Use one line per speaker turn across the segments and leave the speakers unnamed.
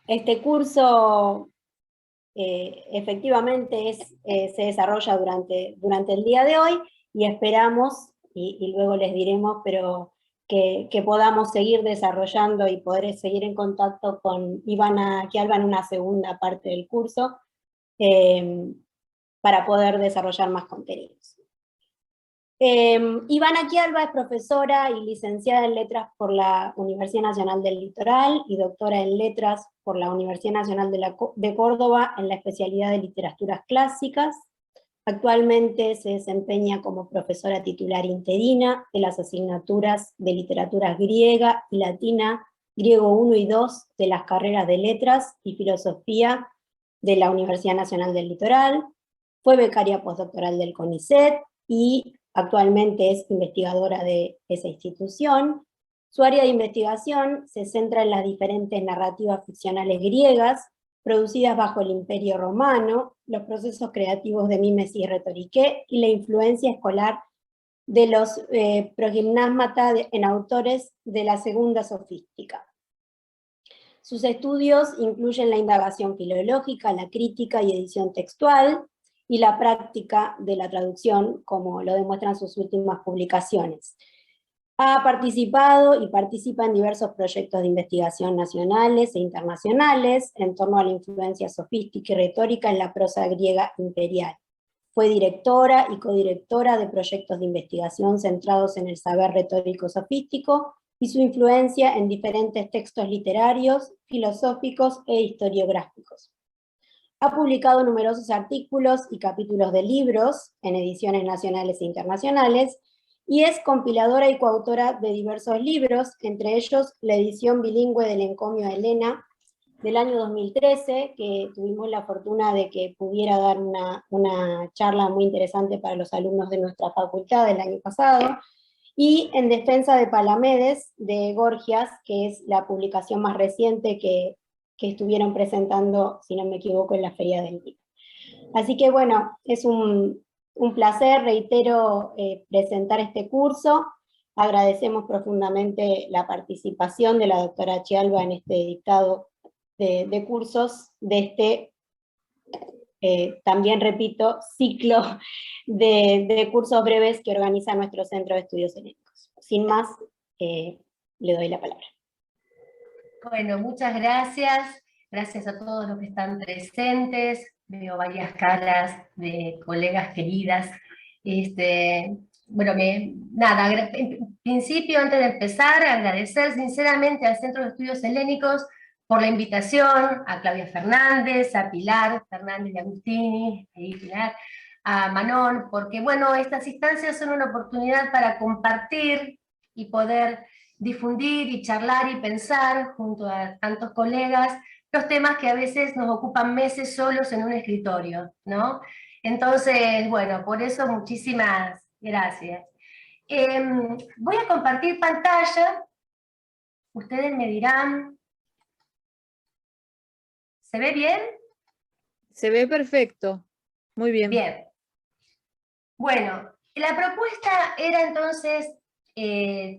Este curso efectivamente se desarrolla durante el día de hoy y esperamos, y luego les diremos, pero que podamos seguir desarrollando y poder seguir en contacto con Ivana Quialba en una segunda parte del curso para poder desarrollar más contenidos. Ivana Quialba es profesora y licenciada en Letras por la Universidad Nacional del Litoral y doctora en Letras por la Universidad Nacional de Córdoba en la especialidad de Literaturas Clásicas. Actualmente se desempeña como profesora titular interina de las asignaturas de Literatura Griega y Latina, Griego 1 y 2 de las carreras de Letras y Filosofía de la Universidad Nacional del Litoral. Fue becaria postdoctoral del CONICET y actualmente es investigadora de esa institución. Su área de investigación se centra en las diferentes narrativas ficcionales griegas, producidas bajo el Imperio Romano, los procesos creativos de mimesis y retoriqué, y la influencia escolar de los progimnásmata en autores de la segunda sofística. Sus estudios incluyen la indagación filológica, la crítica y edición textual, y la práctica de la traducción, como lo demuestran sus últimas publicaciones. Ha participado y participa en diversos proyectos de investigación nacionales e internacionales en torno a la influencia sofística y retórica en la prosa griega imperial. Fue directora y codirectora de proyectos de investigación centrados en el saber retórico sofístico y su influencia en diferentes textos literarios, filosóficos e historiográficos. Ha publicado numerosos artículos y capítulos de libros en ediciones nacionales e internacionales, y es compiladora y coautora de diversos libros, entre ellos la edición bilingüe del Encomio a Helena del año 2013, que tuvimos la fortuna de que pudiera dar una charla muy interesante para los alumnos de nuestra facultad del año pasado, y En defensa de Palamedes, de Gorgias, que es la publicación más reciente que estuvieron presentando, si no me equivoco, en la Feria del Libro. Así que bueno, es un placer, reitero, presentar este curso. Agradecemos profundamente la participación de la doctora Quialba en este dictado de cursos, de este, también repito, ciclo de cursos breves que organiza nuestro Centro de Estudios Helénicos. Sin más, le doy la palabra.
Bueno, muchas gracias. Gracias a todos los que están presentes. Veo varias caras de colegas queridas. Bueno, nada, en principio, antes de empezar, agradecer sinceramente al Centro de Estudios Helénicos por la invitación, a Claudia Fernández, a Pilar Fernández de Agustini, a Manon, porque bueno, estas instancias son una oportunidad para compartir y poder difundir y charlar y pensar junto a tantos colegas los temas que a veces nos ocupan meses solos en un escritorio, ¿no? Entonces, bueno, por eso muchísimas gracias. Voy a compartir pantalla, ustedes me dirán, ¿se ve bien?
Se ve perfecto, muy bien.
Bien. Bueno, la propuesta era entonces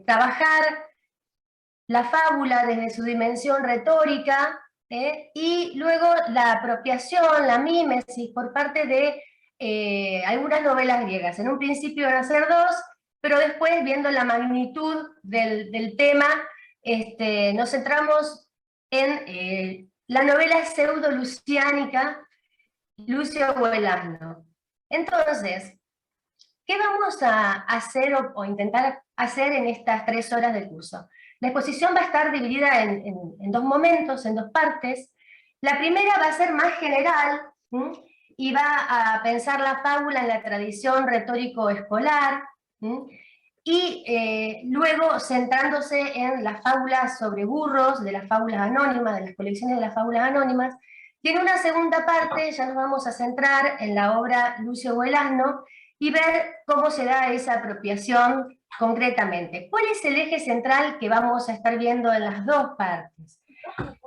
trabajar la fábula desde su dimensión retórica, y luego la apropiación, la mímesis por parte de algunas novelas griegas. En un principio iban a ser dos, pero después, viendo la magnitud del tema, nos centramos en la novela pseudo-luciánica Lucio Guelasno. Entonces, ¿qué vamos a hacer o intentar hacer en estas 3 horas del curso? La exposición va a estar dividida en dos momentos, en dos partes. La primera va a ser más general, y va a pensar la fábula en la tradición retórico-escolar, y luego centrándose en las fábulas sobre burros, de las fábulas anónimas, de las colecciones de las fábulas anónimas. Y en una segunda parte ya nos vamos a centrar en la obra Lucio Guelasno, y ver cómo se da esa apropiación concretamente. ¿Cuál es el eje central que vamos a estar viendo en las dos partes?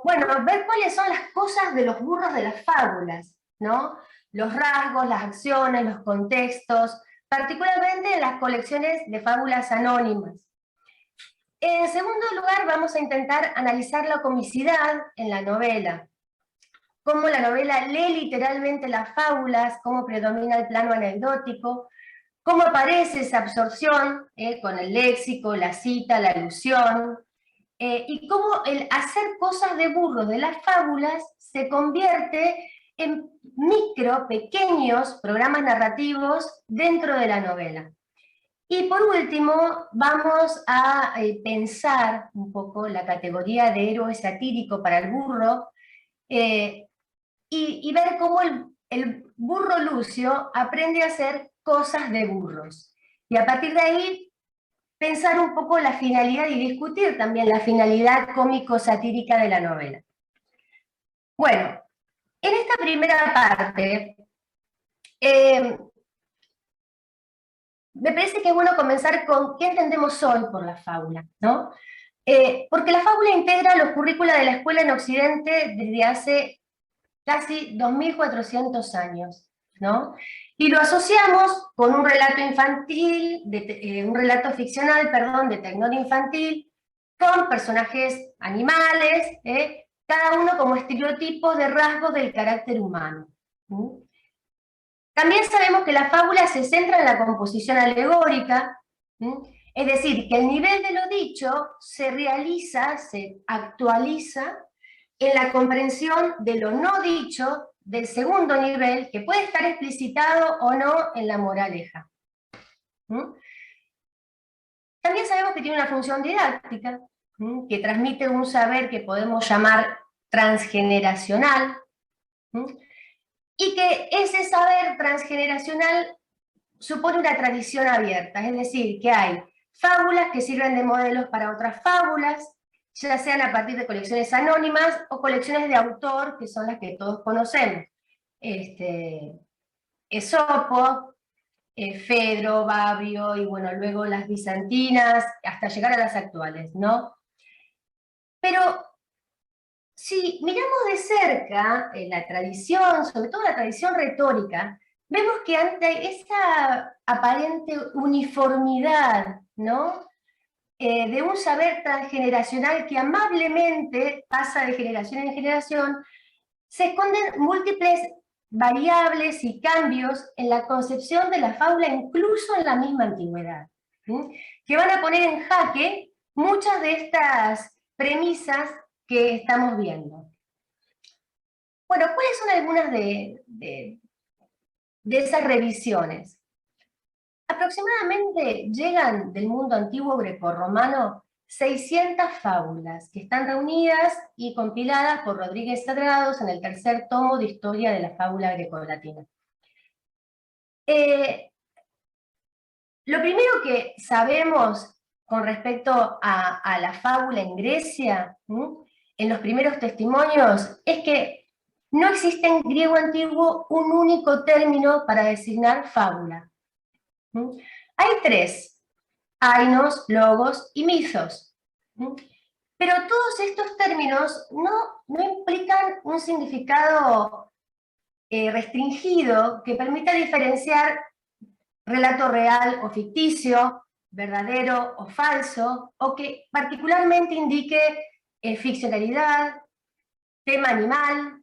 Bueno, ver cuáles son las cosas de los burros de las fábulas, ¿no? Los rasgos, las acciones, los contextos, particularmente en las colecciones de fábulas anónimas. En segundo lugar, vamos a intentar analizar la comicidad en la novela, cómo la novela lee literalmente las fábulas, cómo predomina el plano anecdótico, cómo aparece esa absorción con el léxico, la cita, la alusión, y cómo el hacer cosas de burro de las fábulas se convierte en pequeños programas narrativos dentro de la novela. Y por último, vamos a pensar un poco la categoría de héroe satírico para el burro, y ver cómo el burro Lucio aprende a hacer cosas de burros. Y a partir de ahí, pensar un poco la finalidad y discutir también la finalidad cómico-satírica de la novela. Bueno, en esta primera parte, me parece que es bueno comenzar con qué entendemos hoy por la fábula, ¿no? Porque la fábula integra los currícula de la escuela en Occidente desde hace casi 2400 años, ¿no? Y lo asociamos con un relato infantil, un relato ficcional, perdón, de tenor infantil, con personajes animales, cada uno como estereotipos de rasgos del carácter humano. También sabemos que la fábula se centra en la composición alegórica, es decir, que el nivel de lo dicho se realiza, se actualiza en la comprensión de lo no dicho del segundo nivel, que puede estar explicitado o no en la moraleja. También sabemos que tiene una función didáctica, que transmite un saber que podemos llamar transgeneracional, y que ese saber transgeneracional supone una tradición abierta, es decir, que hay fábulas que sirven de modelos para otras fábulas, ya sean a partir de colecciones anónimas o colecciones de autor, que son las que todos conocemos. Esopo, Fedro, Babio, y bueno, luego las bizantinas, hasta llegar a las actuales, ¿no? Pero si miramos de cerca la tradición, sobre todo la tradición retórica, vemos que ante esa aparente uniformidad, ¿no? De un saber transgeneracional que amablemente pasa de generación en generación, se esconden múltiples variables y cambios en la concepción de la fábula, incluso en la misma antigüedad, que van a poner en jaque muchas de estas premisas que estamos viendo. Bueno, ¿cuáles son algunas de esas revisiones? Aproximadamente llegan del mundo antiguo grecorromano 600 fábulas que están reunidas y compiladas por Rodríguez Sagrados en el tercer tomo de Historia de la Fábula Grecolatina. Lo primero que sabemos con respecto a la fábula en Grecia, en los primeros testimonios, es que no existe en griego antiguo un único término para designar fábula. Hay tres: ainos, logos y mitos. Pero todos estos términos no implican un significado restringido que permita diferenciar relato real o ficticio, verdadero o falso, o que particularmente indique ficcionalidad, tema animal.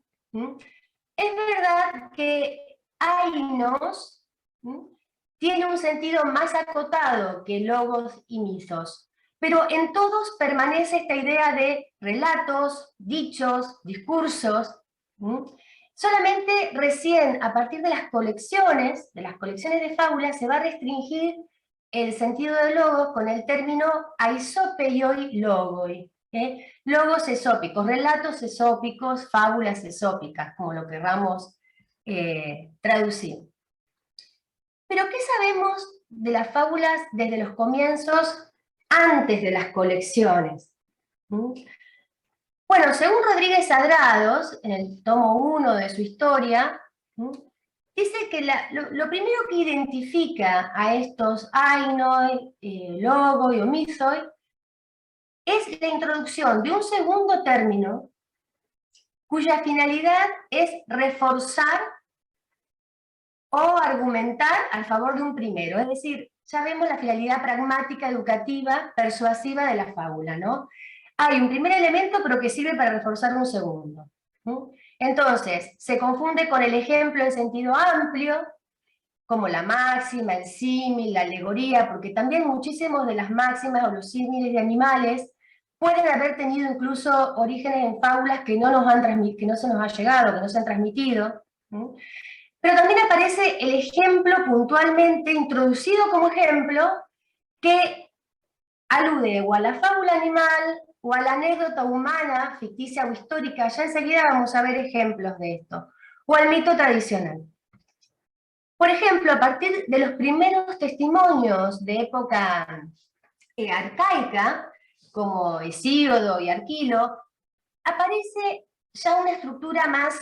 Es verdad que ainos tiene un sentido más acotado que logos y mitos, pero en todos permanece esta idea de relatos, dichos, discursos. Solamente recién a partir de las colecciones de fábulas, se va a restringir el sentido de logos con el término aisopeioi logoi. Logos esópicos, relatos esópicos, fábulas esópicas, como lo querramos traducir. Pero ¿qué sabemos de las fábulas desde los comienzos, antes de las colecciones? Bueno, según Rodríguez Sagrados, en el tomo 1 de su historia, dice que lo primero que identifica a estos ainoi, logoi o misoi, es la introducción de un segundo término cuya finalidad es reforzar o argumentar al favor de un primero. Es decir, ya vemos la finalidad pragmática, educativa, persuasiva de la fábula, ¿no? Hay un primer elemento, pero que sirve para reforzar un segundo. Entonces, se confunde con el ejemplo en sentido amplio, como la máxima, el símil, la alegoría, porque también muchísimos de las máximas o los símiles de animales pueden haber tenido incluso orígenes en fábulas que no se nos ha llegado, que no se han transmitido. Pero también aparece el ejemplo puntualmente introducido como ejemplo que alude o a la fábula animal o a la anécdota humana, ficticia o histórica, ya enseguida vamos a ver ejemplos de esto, o al mito tradicional. Por ejemplo, a partir de los primeros testimonios de época arcaica, como Hesíodo y Arquilo, aparece ya una estructura más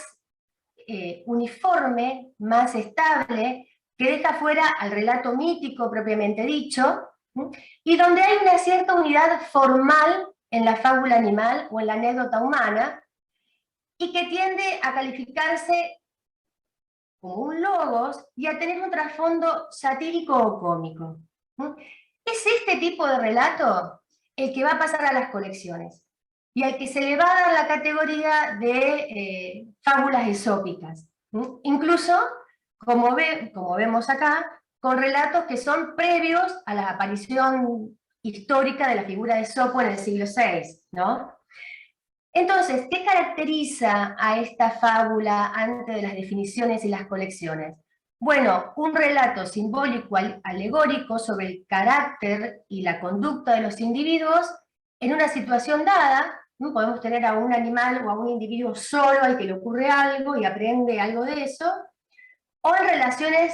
uniforme, más estable, que deja fuera al relato mítico propiamente dicho, y donde hay una cierta unidad formal en la fábula animal o en la anécdota humana, y que tiende a calificarse como un logos y a tener un trasfondo satírico o cómico. Es este tipo de relato el que va a pasar a las colecciones, y al que se le va a dar la categoría de fábulas esópicas. Incluso, como vemos acá, con relatos que son previos a la aparición histórica de la figura de Esopo en el siglo VI, ¿no? Entonces, ¿qué caracteriza a esta fábula antes de las definiciones y las colecciones? Bueno, un relato simbólico alegórico sobre el carácter y la conducta de los individuos en una situación dada. ¿No? Podemos tener a un animal o a un individuo solo al que le ocurre algo y aprende algo de eso, o en relaciones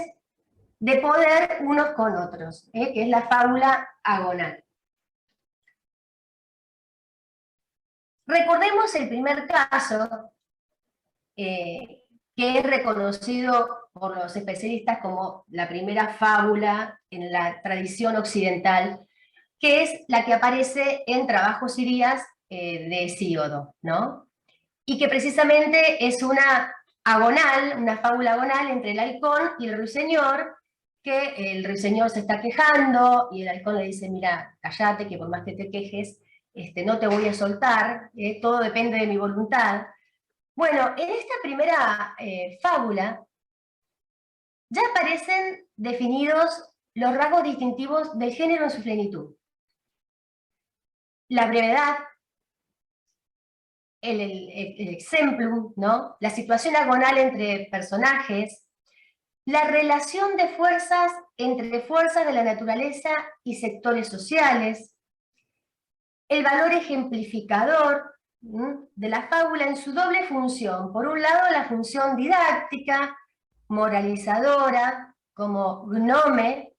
de poder unos con otros, que es la fábula agonal. Recordemos el primer caso, que es reconocido por los especialistas como la primera fábula en la tradición occidental, que es la que aparece en Trabajos Irías de Hesíodo, ¿no? Y que precisamente es una fábula agonal entre el halcón y el ruiseñor, que el ruiseñor se está quejando y el halcón le dice, mira, cállate, que por más que te quejes, no te voy a soltar, todo depende de mi voluntad. Bueno, en esta primera fábula ya aparecen definidos los rasgos distintivos del género en su plenitud. La brevedad, el exemplum, ¿no? La situación agonal entre personajes, la relación de fuerzas entre fuerzas de la naturaleza y sectores sociales, el valor ejemplificador de la fábula en su doble función. Por un lado, la función didáctica, moralizadora, como gnome,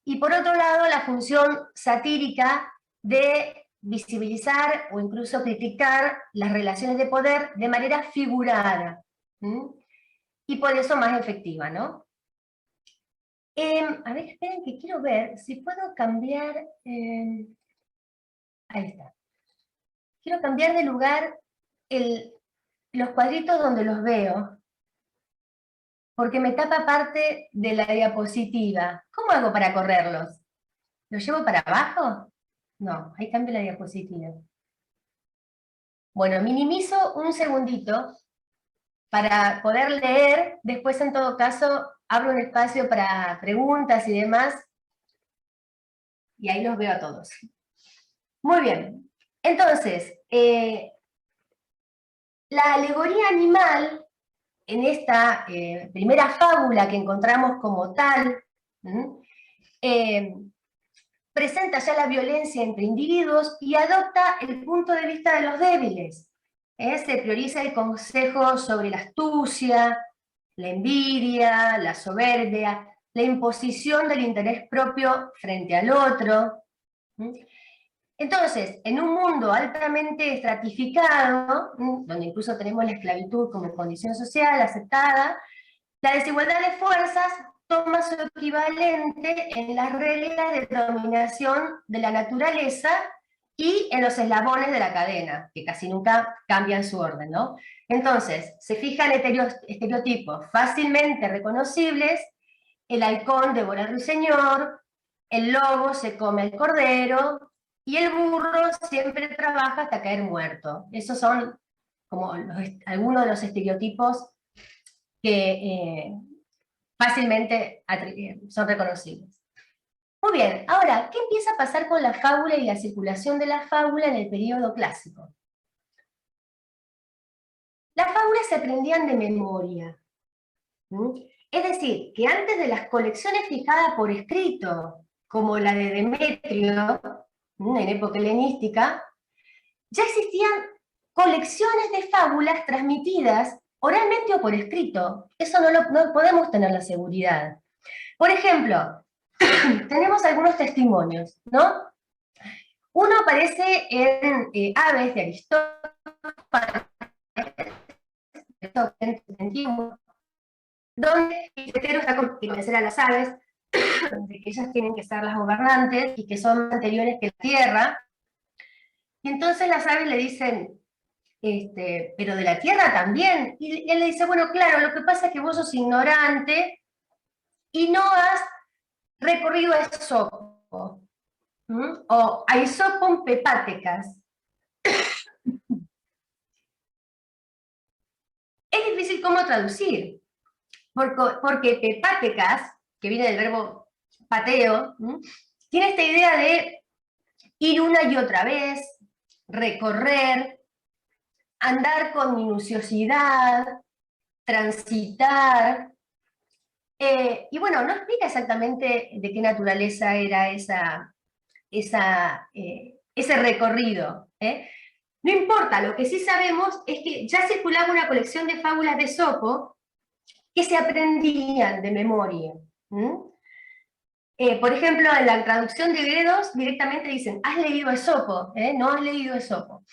y por otro lado, la función satírica de visibilizar o incluso criticar las relaciones de poder de manera figurada, y por eso más efectiva, ¿no? A ver, esperen que quiero ver si puedo cambiar... ahí está. Quiero cambiar de lugar los cuadritos donde los veo, porque me tapa parte de la diapositiva. ¿Cómo hago para correrlos? ¿Los llevo para abajo? No, ahí cambio la diapositiva. Bueno, minimizo un segundito para poder leer, después en todo caso abro un espacio para preguntas y demás, y ahí los veo a todos. Muy bien, entonces, la alegoría animal, en esta primera fábula que encontramos como tal, presenta ya la violencia entre individuos y adopta el punto de vista de los débiles. Se prioriza el consejo sobre la astucia, la envidia, la soberbia, la imposición del interés propio frente al otro. Entonces, en un mundo altamente estratificado, donde incluso tenemos la esclavitud como condición social aceptada, la desigualdad de fuerzas toma su equivalente en las reglas de dominación de la naturaleza y en los eslabones de la cadena, que casi nunca cambian su orden, ¿no? Entonces, se fijan estereotipos fácilmente reconocibles: el halcón devora al ruiseñor, el lobo se come al cordero, y el burro siempre trabaja hasta caer muerto. Esos son como algunos de los estereotipos que fácilmente son reconocibles. Muy bien, ahora, ¿qué empieza a pasar con la fábula y la circulación de la fábula en el periodo clásico? Las fábulas se aprendían de memoria. Es decir, que antes de las colecciones fijadas por escrito, como la de Demetrio, en época helenística, ya existían colecciones de fábulas transmitidas oralmente o por escrito. Eso no podemos tener la seguridad. Por ejemplo, tenemos algunos testimonios, ¿no? Uno aparece en Aves de Aristóteles, donde Epicteto está convencer a las aves de que ellas tienen que ser las gobernantes y que son anteriores que la tierra. Y entonces las aves le dicen, pero de la tierra también. Y él le dice, bueno, claro, lo que pasa es que vos sos ignorante y no has recorrido a Esopo. O a Aesopon pepatecas. Es difícil cómo traducir, porque pepatecas, que viene del verbo pateo, tiene esta idea de ir una y otra vez, recorrer, andar con minuciosidad, transitar, y bueno, no explica exactamente de qué naturaleza era ese recorrido. No importa, lo que sí sabemos es que ya circulaba una colección de fábulas de Esopo que se aprendían de memoria. Por ejemplo, en la traducción de Gredos directamente dicen, has leído Esopo, no has leído Esopo.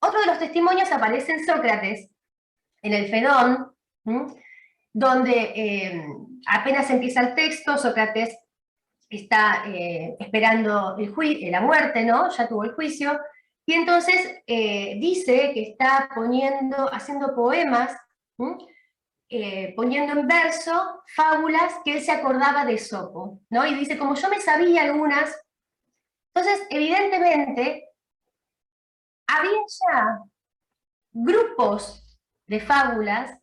Otro de los testimonios aparece en Sócrates, en el Fedón, donde apenas empieza el texto, Sócrates está esperando la muerte, ¿no? Ya tuvo el juicio, y entonces dice que está haciendo poemas, poniendo en verso fábulas que él se acordaba de Esopo, ¿no? Y dice, como yo me sabía algunas, entonces evidentemente había ya grupos de fábulas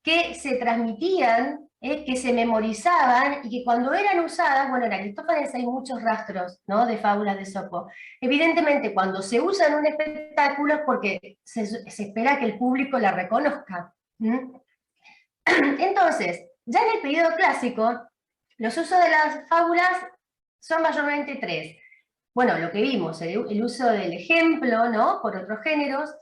que se transmitían, que se memorizaban, y que cuando eran usadas, bueno, en Aristófanes hay muchos rastros, ¿no?, de fábulas de Esopo. Evidentemente, cuando se usa en un espectáculo es porque se espera que el público la reconozca. Entonces, ya en el periodo clásico, los usos de las fábulas son mayormente tres. Bueno, lo que vimos, el uso del ejemplo, ¿no?, por otros géneros,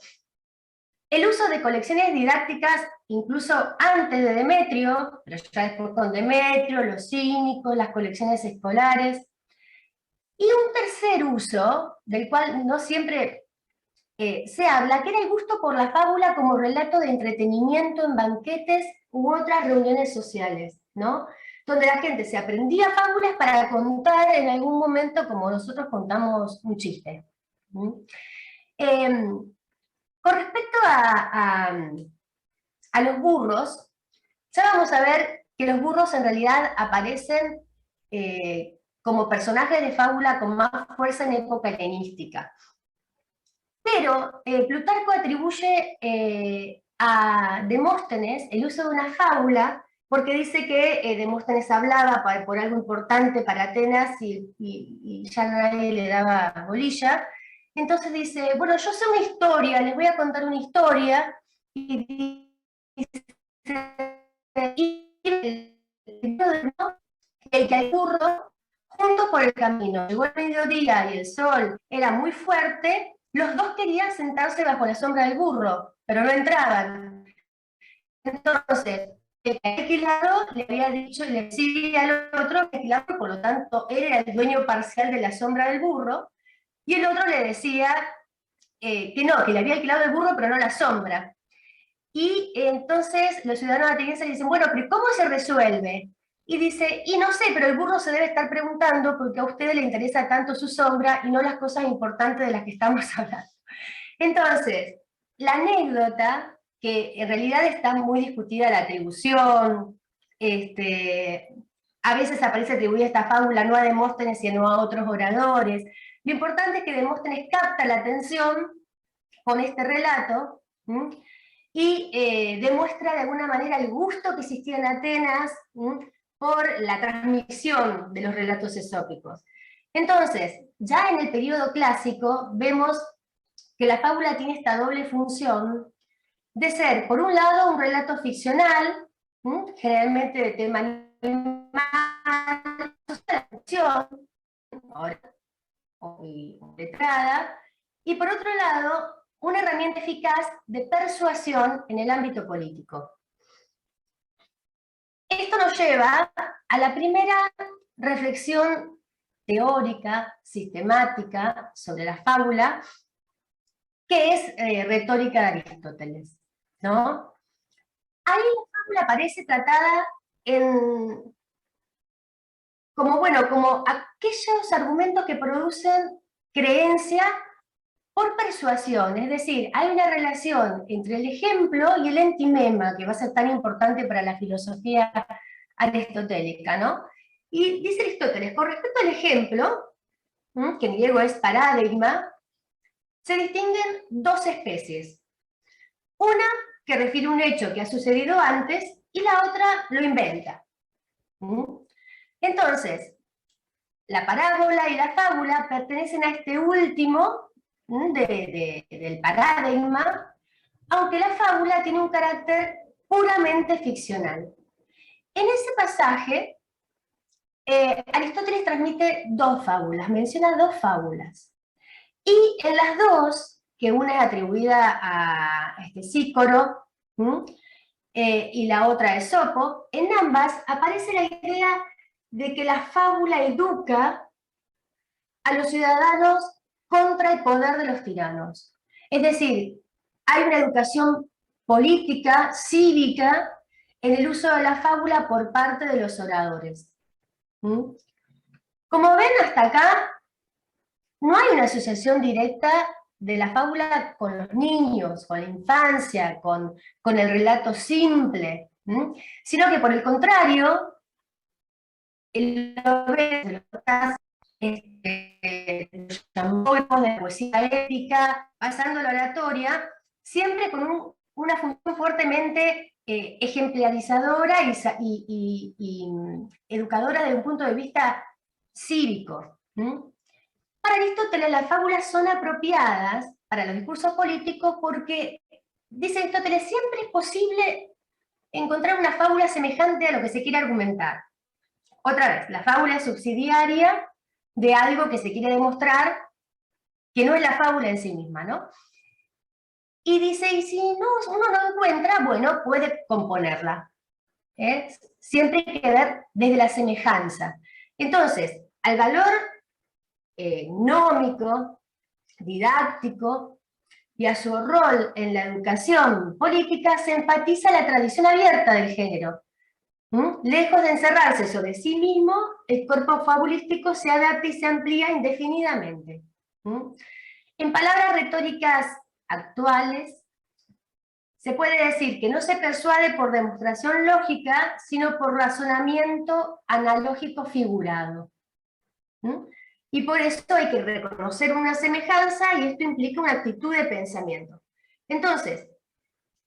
el uso de colecciones didácticas incluso antes de Demetrio, pero ya después con Demetrio, los cínicos, las colecciones escolares, y un tercer uso, del cual no siempre se habla, que era el gusto por la fábula como relato de entretenimiento en banquetes u otras reuniones sociales, ¿no?, donde la gente se aprendía fábulas para contar en algún momento, como nosotros contamos un chiste. Con respecto a los burros, ya vamos a ver que los burros en realidad aparecen como personajes de fábula con más fuerza en época helenística. Pero Plutarco atribuye a Demóstenes el uso de una fábula porque dice que Demóstenes hablaba por algo importante para Atenas y ya nadie le daba bolilla. Entonces dice, bueno, yo sé una historia, les voy a contar una historia, y dice, que el burro, juntos por el camino, llegó el mediodía y el sol era muy fuerte, los dos querían sentarse bajo la sombra del burro, pero no entraban. Entonces, el alquilador le había dicho, le decía al otro que alquilador, por lo tanto, él era el dueño parcial de la sombra del burro, y el otro le decía que no, que le había alquilado el burro, pero no la sombra. Y entonces los ciudadanos atenienses dicen, bueno, pero ¿cómo se resuelve? y dice, y no sé, pero el burro se debe estar preguntando porque a ustedes le interesa tanto su sombra y no las cosas importantes de las que estamos hablando. Entonces, la anécdota, que en realidad está muy discutida la atribución, a veces aparece atribuida esta fábula no a Demóstenes sino a otros oradores. Lo importante es que Demóstenes capta la atención con este relato, y demuestra de alguna manera el gusto que existía en Atenas por la transmisión de los relatos esópicos. Entonces, ya en el periodo clásico vemos que la fábula tiene esta doble función de ser, por un lado, un relato ficcional, generalmente de tema animal, letrada, y por otro lado, una herramienta eficaz de persuasión en el ámbito político. Esto nos lleva a la primera reflexión teórica, sistemática, sobre la fábula, que es retórica de Aristóteles, ¿no? Ahí la fábula aparece tratada como aquellos argumentos que producen creencia por persuasión, es decir, hay una relación entre el ejemplo y el entimema, que va a ser tan importante para la filosofía aristotélica, ¿no? Y dice Aristóteles, con respecto al ejemplo, que en griego es paradigma, se distinguen dos especies. Una que refiere un hecho que ha sucedido antes, y la otra lo inventa. Entonces, la parábola y la fábula pertenecen a este último del paradigma, aunque la fábula tiene un carácter puramente ficcional. En ese pasaje, Aristóteles transmite dos fábulas, menciona dos fábulas. Y en las dos, que una es atribuida a Sícoro, y la otra a Esopo, en ambas aparece la idea de que la fábula educa a los ciudadanos contra el poder de los tiranos. Es decir, hay una educación política, cívica, en el uso de la fábula por parte de los oradores. Como ven hasta acá, no hay una asociación directa de la fábula con los niños, con la infancia, con el relato simple, sino que por el contrario, el de los de poesía épica, pasando la oratoria, siempre con una función fuertemente ejemplarizadora y educadora desde un punto de vista cívico. Para Aristóteles las fábulas son apropiadas para los discursos políticos porque, dice Aristóteles, siempre es posible encontrar una fábula semejante a lo que se quiere argumentar. Otra vez, la fábula es subsidiaria de algo que se quiere demostrar que no es la fábula en sí misma, ¿no? Y dice, y si uno no encuentra, bueno, puede componerla. Siempre hay que ver desde la semejanza. Entonces, al valor gnómico, didáctico, y a su rol en la educación política se enfatiza la tradición abierta del género. Lejos de encerrarse sobre sí mismo, el cuerpo fabulístico se adapta y se amplía indefinidamente. En palabras retóricas actuales, se puede decir que no se persuade por demostración lógica, sino por razonamiento analógico figurado. Y por eso hay que reconocer una semejanza, y esto implica una actitud de pensamiento. Entonces,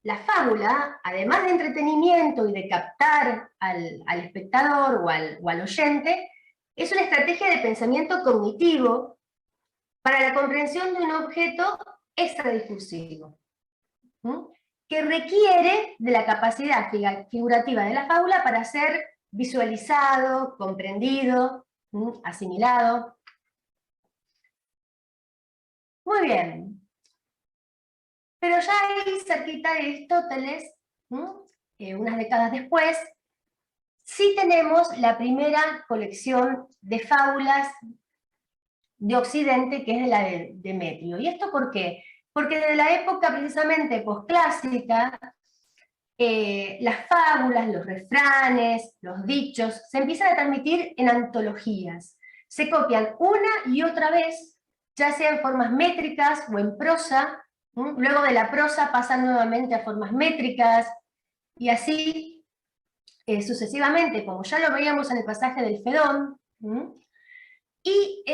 la fábula, además de entretenimiento y de captar al espectador o al oyente, es una estrategia de pensamiento cognitivo para la comprensión de un objeto extradiscursivo, que requiere de la capacidad figurativa de la fábula para ser visualizado, comprendido, asimilado. Muy bien. Pero ya ahí, cerquita de Aristóteles, unas décadas después, sí tenemos la primera colección de fábulas de Occidente, que es la de Demetrio. ¿Y esto por qué? Porque desde la época precisamente posclásica, las fábulas, los refranes, los dichos, se empiezan a transmitir en antologías. Se copian una y otra vez, ya sea en formas métricas o en prosa. Luego de la prosa pasan nuevamente a formas métricas, y así sucesivamente, como ya lo veíamos en el pasaje del Fedón. Y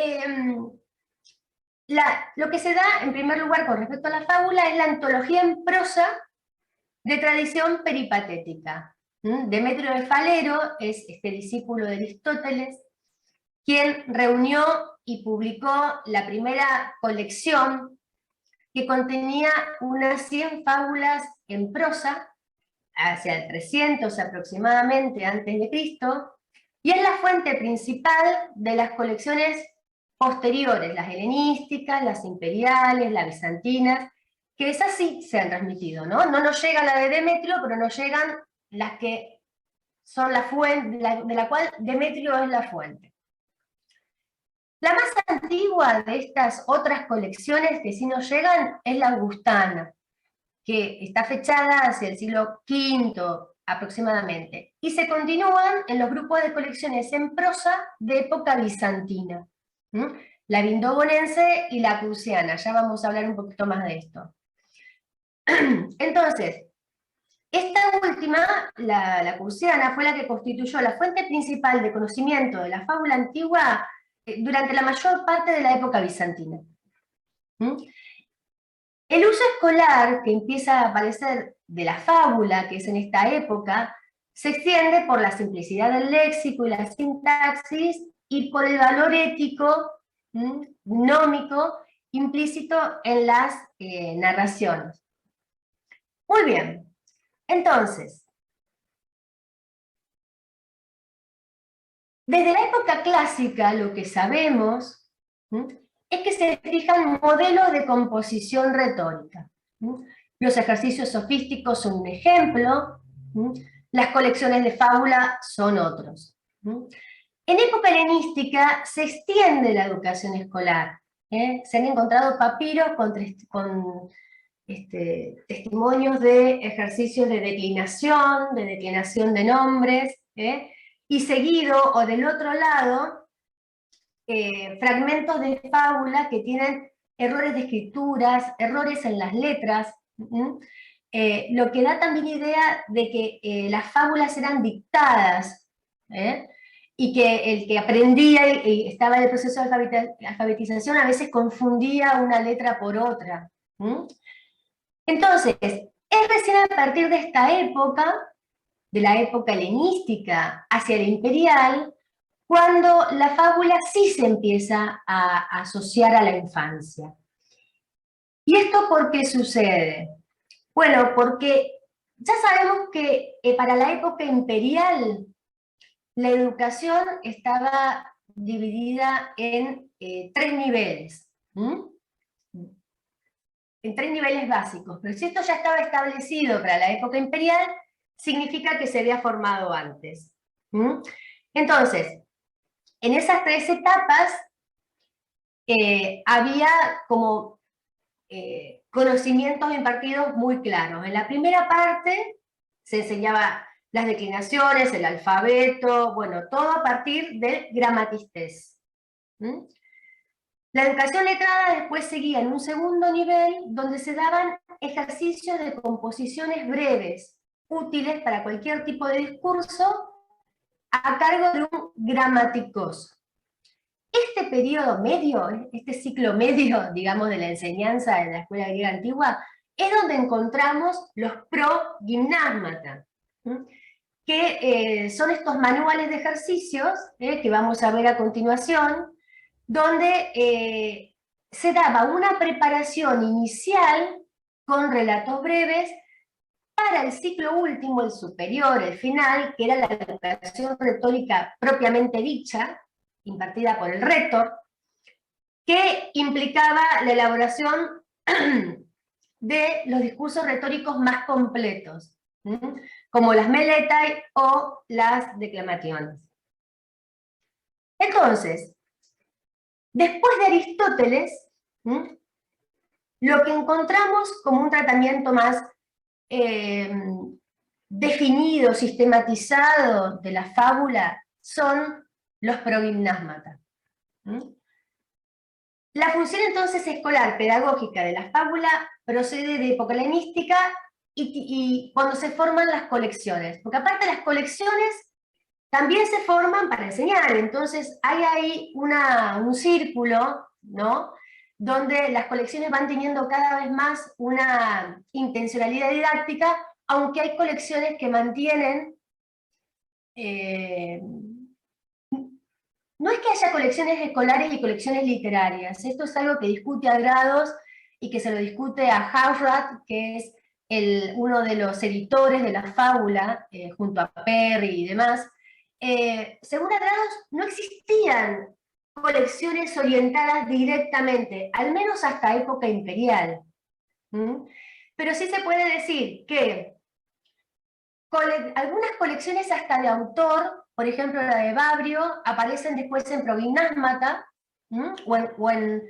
lo que se da, en primer lugar, con respecto a la fábula, es la antología en prosa de tradición peripatética. Demetrio de Falero es este discípulo de Aristóteles, quien reunió y publicó la primera colección que contenía unas 100 fábulas en prosa, hacia el 300 aproximadamente antes de Cristo, y es la fuente principal de las colecciones posteriores, las helenísticas, las imperiales, las bizantinas, que esas sí se han transmitido, ¿no? No nos llega la de Demetrio, pero nos llegan las que son la fuente, de la cual Demetrio es la fuente. La más antigua de estas otras colecciones que sí nos llegan es la augustana, que está fechada hacia el siglo V aproximadamente, y se continúan en los grupos de colecciones en prosa de época bizantina, la vindobonense y la prusiana. Ya vamos a hablar un poquito más de esto. Entonces, esta última, la prusiana, fue la que constituyó la fuente principal de conocimiento de la fábula antigua durante la mayor parte de la época bizantina. El uso escolar que empieza a aparecer de la fábula, que es en esta época, se extiende por la simplicidad del léxico y la sintaxis, y por el valor ético, gnómico, implícito en las narraciones. Muy bien, entonces, desde la época clásica lo que sabemos es que se fijan modelos de composición retórica. Los ejercicios sofísticos son un ejemplo, las colecciones de fábula son otros. En época helenística se extiende la educación escolar. Se han encontrado papiros con testimonios de ejercicios de declinación de nombres, y seguido, o del otro lado, fragmentos de fábula que tienen errores de escrituras, errores en las letras, lo que da también idea de que las fábulas eran dictadas, y que el que aprendía y estaba en el proceso de alfabetización a veces confundía una letra por otra. Entonces, es recién a partir de esta época, de la época helenística hacia la imperial, cuando la fábula sí se empieza a asociar a la infancia. ¿Y esto por qué sucede? Bueno, porque ya sabemos que para la época imperial la educación estaba dividida en 3 niveles. En 3 niveles básicos, pero si esto ya estaba establecido para la época imperial, significa que se había formado antes. Entonces, en esas 3 etapas había como conocimientos impartidos muy claros. En la primera parte se enseñaba las declinaciones, el alfabeto, bueno, todo a partir del gramatistés. La educación letrada después seguía en un segundo nivel, donde se daban ejercicios de composiciones breves, útiles para cualquier tipo de discurso, a cargo de un gramaticós. Este periodo medio, este ciclo medio, digamos, de la enseñanza de la escuela griega antigua, es donde encontramos los progymnásmata, que son estos manuales de ejercicios, que vamos a ver a continuación, donde se daba una preparación inicial con relatos breves para el ciclo último, el superior, el final, que era la educación retórica propiamente dicha, impartida por el rétor, que implicaba la elaboración de los discursos retóricos más completos, como las meletai o las declamaciones. Entonces, después de Aristóteles, lo que encontramos como un tratamiento más definido, sistematizado de la fábula son los progimnásmata. La función entonces escolar pedagógica de la fábula procede de época helenística y cuando se forman las colecciones, porque aparte las colecciones también se forman para enseñar, entonces hay ahí un círculo, ¿no?, donde las colecciones van teniendo cada vez más una intencionalidad didáctica, aunque hay colecciones que mantienen... no es que haya colecciones escolares y colecciones literarias, esto es algo que discute a grados y que se lo discute a Hartrat, que es uno de los editores de la fábula, junto a Perry y demás. Según a grados no existían colecciones orientadas directamente, al menos hasta época imperial. Pero sí se puede decir que algunas colecciones hasta de autor, por ejemplo la de Babrio, aparecen después en progimnásmata, o en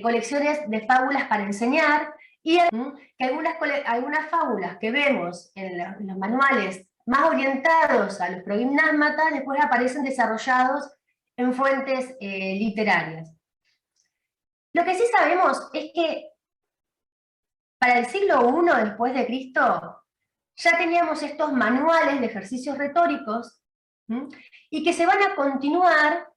colecciones de fábulas para enseñar, y que algunas fábulas que vemos en los manuales más orientados a los progimnásmatas, después aparecen desarrollados en fuentes literarias. Lo que sí sabemos es que para el siglo I después de Cristo, ya teníamos estos manuales de ejercicios retóricos, y que se van a continuar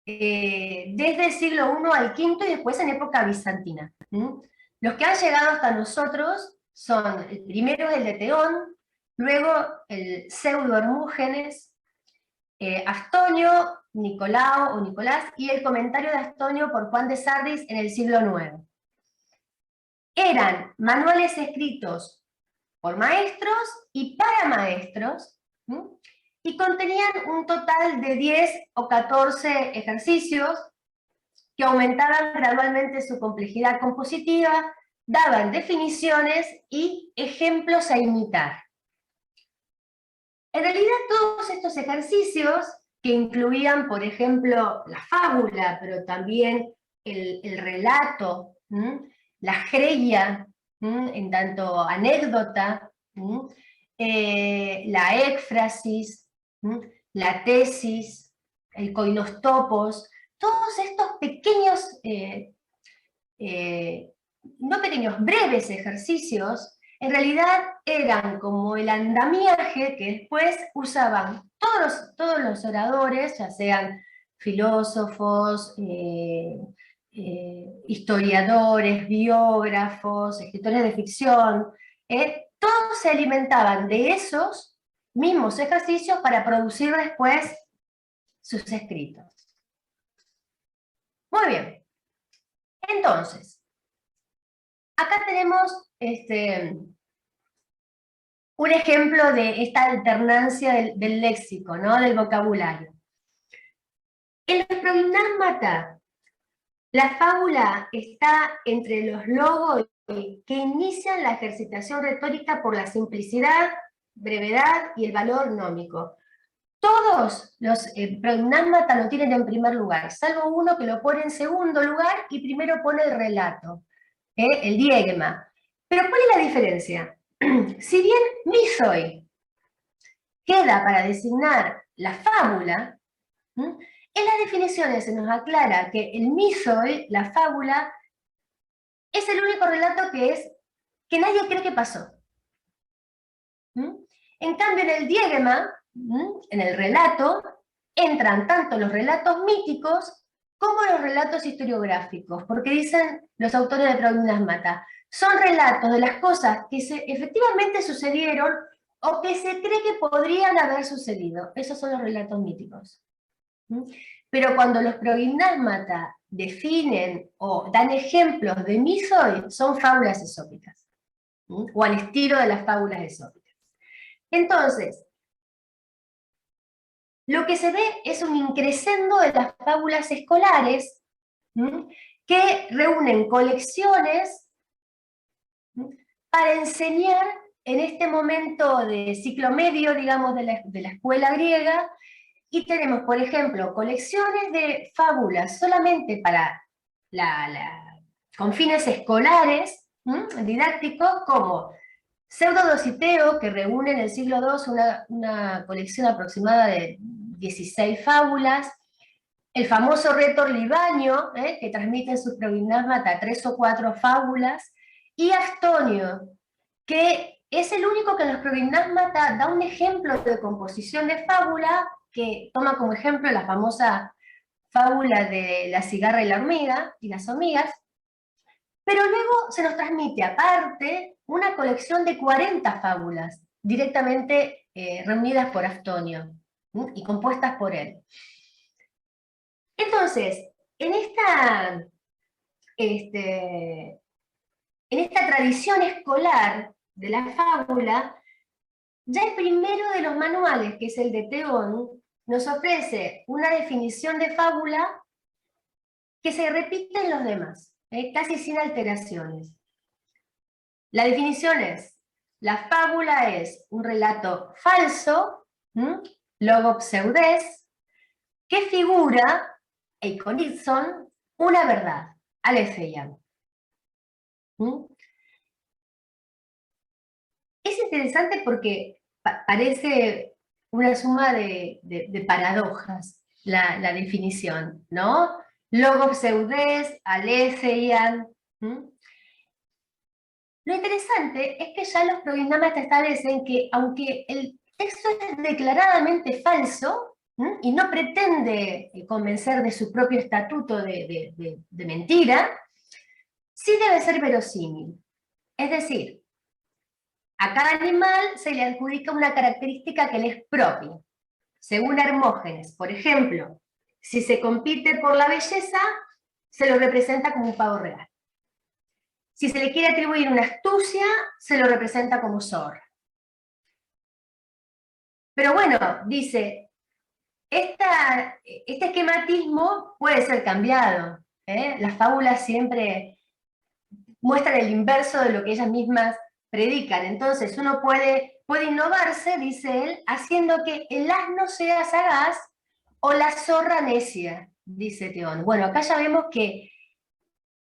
desde el siglo I al V y después en época bizantina. Los que han llegado hasta nosotros son, el primero es el de Teón, luego el Pseudo-Hermógenes, Astonio, Nicolao o Nicolás, y el comentario de Astonio por Juan de Sardis en el siglo IX. Eran manuales escritos por maestros y para maestros, y contenían un total de 10 o 14 ejercicios que aumentaban gradualmente su complejidad compositiva, daban definiciones y ejemplos a imitar. En realidad todos estos ejercicios, que incluían, por ejemplo, la fábula, pero también el relato, la greia, en tanto anécdota, la éfrasis, la tesis, el koinostopos, todos estos pequeños, no pequeños, breves ejercicios, en realidad eran como el andamiaje que después usaban todos los oradores, ya sean filósofos, historiadores, biógrafos, escritores de ficción, todos se alimentaban de esos mismos ejercicios para producir después sus escritos. Muy bien. Entonces, acá tenemos un ejemplo de esta alternancia del léxico, ¿no?, del vocabulario. En los progimnásmata, la fábula está entre los logos que inician la ejercitación retórica por la simplicidad, brevedad y el valor nómico. Todos los progimnásmata lo tienen en primer lugar, salvo uno que lo pone en segundo lugar y primero pone el relato, el diégema. Pero ¿cuál es la diferencia? Si bien misoi queda para designar la fábula, en las definiciones se nos aclara que el misoi, la fábula, es el único relato que nadie cree que pasó. En cambio, en el diégema, en el relato, entran tanto los relatos míticos como los relatos historiográficos, porque dicen los autores de progimnásmata, son relatos de las cosas que efectivamente sucedieron o que se cree que podrían haber sucedido. Esos son los relatos míticos. Pero cuando los progimnásmata definen o dan ejemplos de misoi, son fábulas esópicas, o al estilo de las fábulas esópicas. Entonces, lo que se ve es un increscendo de las fábulas escolares, que reúnen colecciones para enseñar en este momento de ciclo medio, digamos, de la escuela griega, y tenemos, por ejemplo, colecciones de fábulas solamente para con fines escolares, didácticos, como Pseudo-Dositeo, que reúne en el siglo II una colección aproximada de 16 fábulas, el famoso Rétor Libaño, que transmite en sus progimnasmata 3 o 4 fábulas, y Astonio, que es el único que en los progimnasmata da un ejemplo de composición de fábula, que toma como ejemplo la famosa fábula de la cigarra y la hormiga, y las hormigas, pero luego se nos transmite aparte una colección de 40 fábulas, directamente reunidas por Astonio, y compuestas por él. Entonces, en esta tradición escolar de la fábula, ya el primero de los manuales, que es el de Theón, nos ofrece una definición de fábula que se repite en los demás, casi sin alteraciones. La definición es: la fábula es un relato falso, logopseudés, que figura, eikonizon, una verdad, aletheian. Es interesante porque parece una suma de paradojas la definición, ¿no? Logopseudés, aletheian. Lo interesante es que ya los progimnasmas establecen que, aunque el texto es declaradamente falso, y no pretende convencer de su propio estatuto de mentira, sí debe ser verosímil. Es decir, a cada animal se le adjudica una característica que le es propia. Según Hermógenes, por ejemplo, si se compite por la belleza, se lo representa como un pavo real. Si se le quiere atribuir una astucia, se lo representa como zorra. Pero bueno, dice, este esquematismo puede ser cambiado. Las fábulas siempre muestran el inverso de lo que ellas mismas predican. Entonces uno puede innovarse, dice él, haciendo que el asno sea sagaz o la zorra necia, dice Theón. Bueno, acá ya vemos que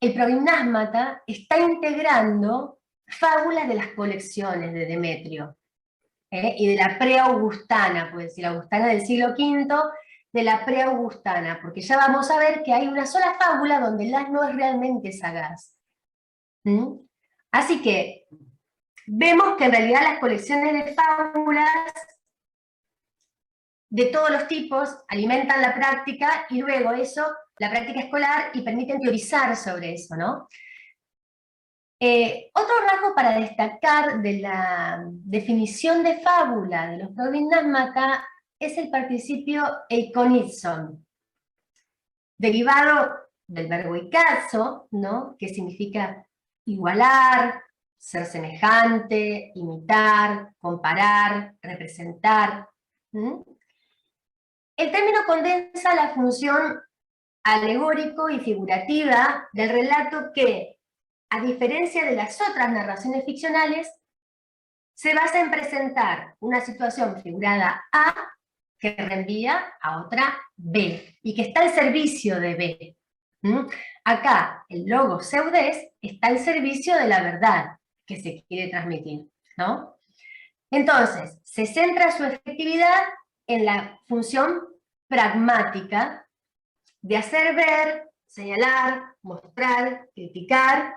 el progimnásmata está integrando fábulas de las colecciones de Demetrio, y de la preaugustana, pues decir, la augustana del siglo V, de la preaugustana, porque ya vamos a ver que hay una sola fábula donde el asno es realmente sagaz. Así que vemos que en realidad las colecciones de fábulas de todos los tipos alimentan la práctica, y luego eso, la práctica escolar, y permiten teorizar sobre eso, ¿no? Otro rasgo para destacar de la definición de fábula de los progimnasmata es el participio eikonizon, derivado del verbo ikazo, ¿no? Que significa igualar, ser semejante, imitar, comparar, representar. El término condensa la función alegórico y figurativa del relato que, a diferencia de las otras narraciones ficcionales, se basa en presentar una situación figurada A que reenvía a otra B, y que está al servicio de B. Acá, el logopseudés está al servicio de la verdad que se quiere transmitir, ¿no? Entonces, se centra su efectividad en la función pragmática de hacer ver, señalar, mostrar, criticar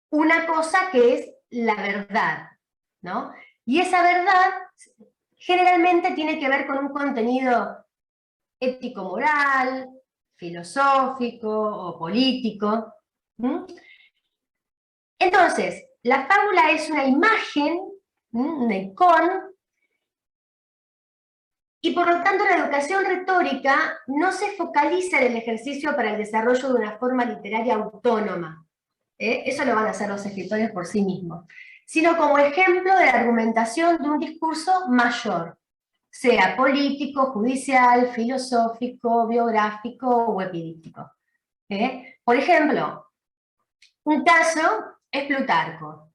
una cosa que es la verdad, ¿no? Y esa verdad generalmente tiene que ver con un contenido ético-moral, filosófico o político. Entonces, la fábula es una imagen, un icon, y por lo tanto la educación retórica no se focaliza en el ejercicio para el desarrollo de una forma literaria autónoma. Eso lo van a hacer los escritores por sí mismos, sino como ejemplo de la argumentación de un discurso mayor, sea político, judicial, filosófico, biográfico o epidíptico. Por ejemplo, un caso es Plutarco.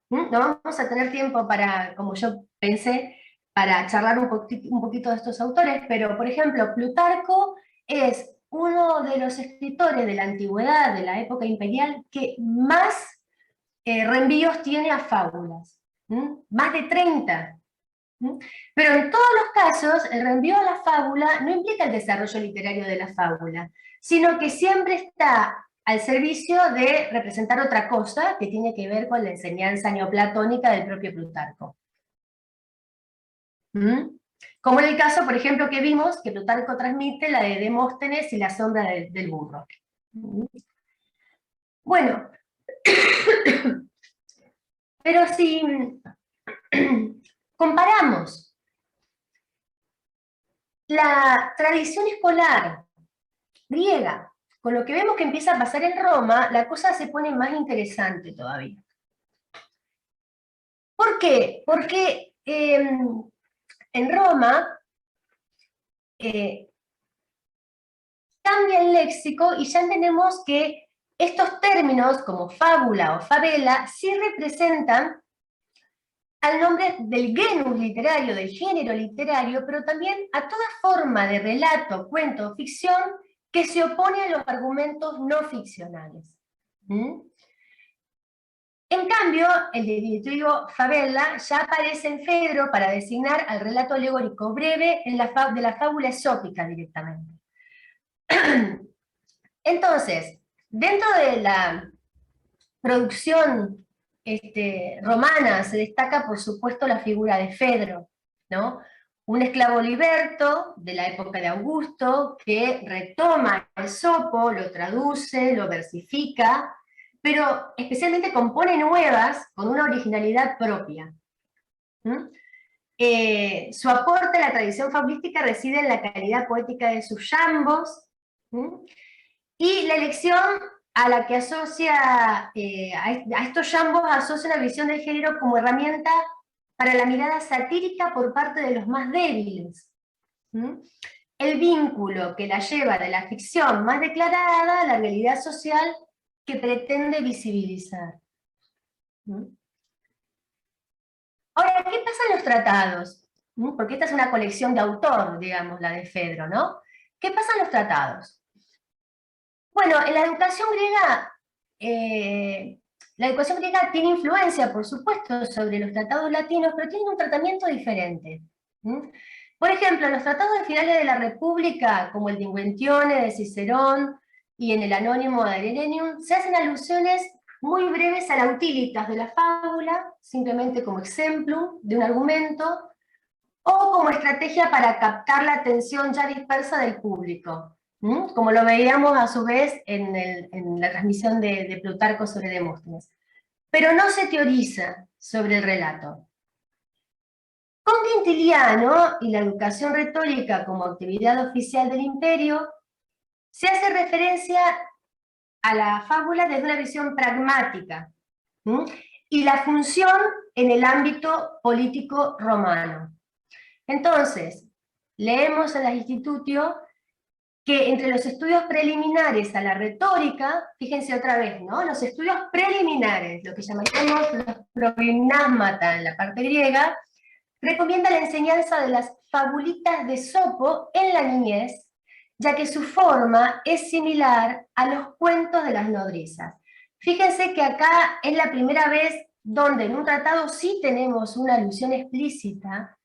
No vamos a tener tiempo para, como yo pensé, para charlar un poquito de estos autores, pero por ejemplo, Plutarco es uno de los escritores de la antigüedad, de la época imperial, que más reenvíos tiene a fábulas. Más de 30. Pero en todos los casos, el reenvío a la fábula no implica el desarrollo literario de la fábula, sino que siempre está al servicio de representar otra cosa que tiene que ver con la enseñanza neoplatónica del propio Plutarco. Como en el caso, por ejemplo, que vimos, que Plutarco transmite la de Demóstenes y la sombra del burro. Bueno, pero si comparamos la tradición escolar griega con lo que vemos que empieza a pasar en Roma, la cosa se pone más interesante todavía. ¿Por qué? Porque en Roma cambia el léxico y ya entendemos que estos términos como fábula o favela sí representan al nombre del genus literario, del género literario, pero también a toda forma de relato, cuento o ficción que se opone a los argumentos no ficcionales. En cambio, el diminutivo favela ya aparece en Fedro para designar al relato alegórico breve de la fábula esópica directamente. Entonces, dentro de la producción romana se destaca, por supuesto, la figura de Fedro, ¿no? Un esclavo liberto de la época de Augusto que retoma el Esopo, lo traduce, lo versifica, pero especialmente compone nuevas con una originalidad propia. Su aporte a la tradición fabulística reside en la calidad poética de sus yambos, y la elección a la que asocia, a estos yambos asocia una visión del género como herramienta para la mirada satírica por parte de los más débiles. El vínculo que la lleva de la ficción más declarada a la realidad social que pretende visibilizar. Ahora, ¿qué pasa en los tratados? Porque esta es una colección de autor, digamos, la de Fedro, ¿no? ¿Qué pasa en los tratados? Bueno, en la educación griega tiene influencia, por supuesto, sobre los tratados latinos, pero tiene un tratamiento diferente. Por ejemplo, en los tratados de finales de la República, como el de Inventione de Cicerón y en el Anónimo de Aurelianum, se hacen alusiones muy breves a la utilitas de la fábula, simplemente como ejemplo de un argumento, o como estrategia para captar la atención ya dispersa del público, como lo veíamos a su vez en la transmisión de Plutarco sobre Demóstenes. Pero no se teoriza sobre el relato. Con Quintiliano y la educación retórica como actividad oficial del imperio, se hace referencia a la fábula desde una visión pragmática, y la función en el ámbito político romano. Entonces, leemos en las Institutio que entre los estudios preliminares a la retórica, fíjense otra vez, ¿no? Los estudios preliminares, lo que llamaríamos los progymnásmata en la parte griega, recomienda la enseñanza de las fabulitas de Esopo en la niñez, ya que su forma es similar a los cuentos de las nodrizas. Fíjense que acá es la primera vez donde en un tratado sí tenemos una alusión explícita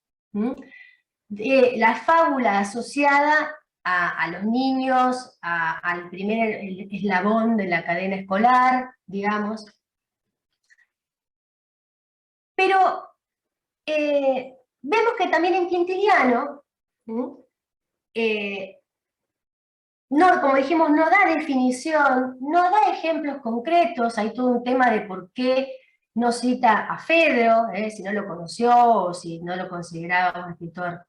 de la fábula asociada a los niños, al primer eslabón de la cadena escolar, digamos. Pero vemos que también en Quintiliano, no, como dijimos, no da definición, no da ejemplos concretos, hay todo un tema de por qué no cita a Fedro, si no lo conoció o si no lo consideraba un escritor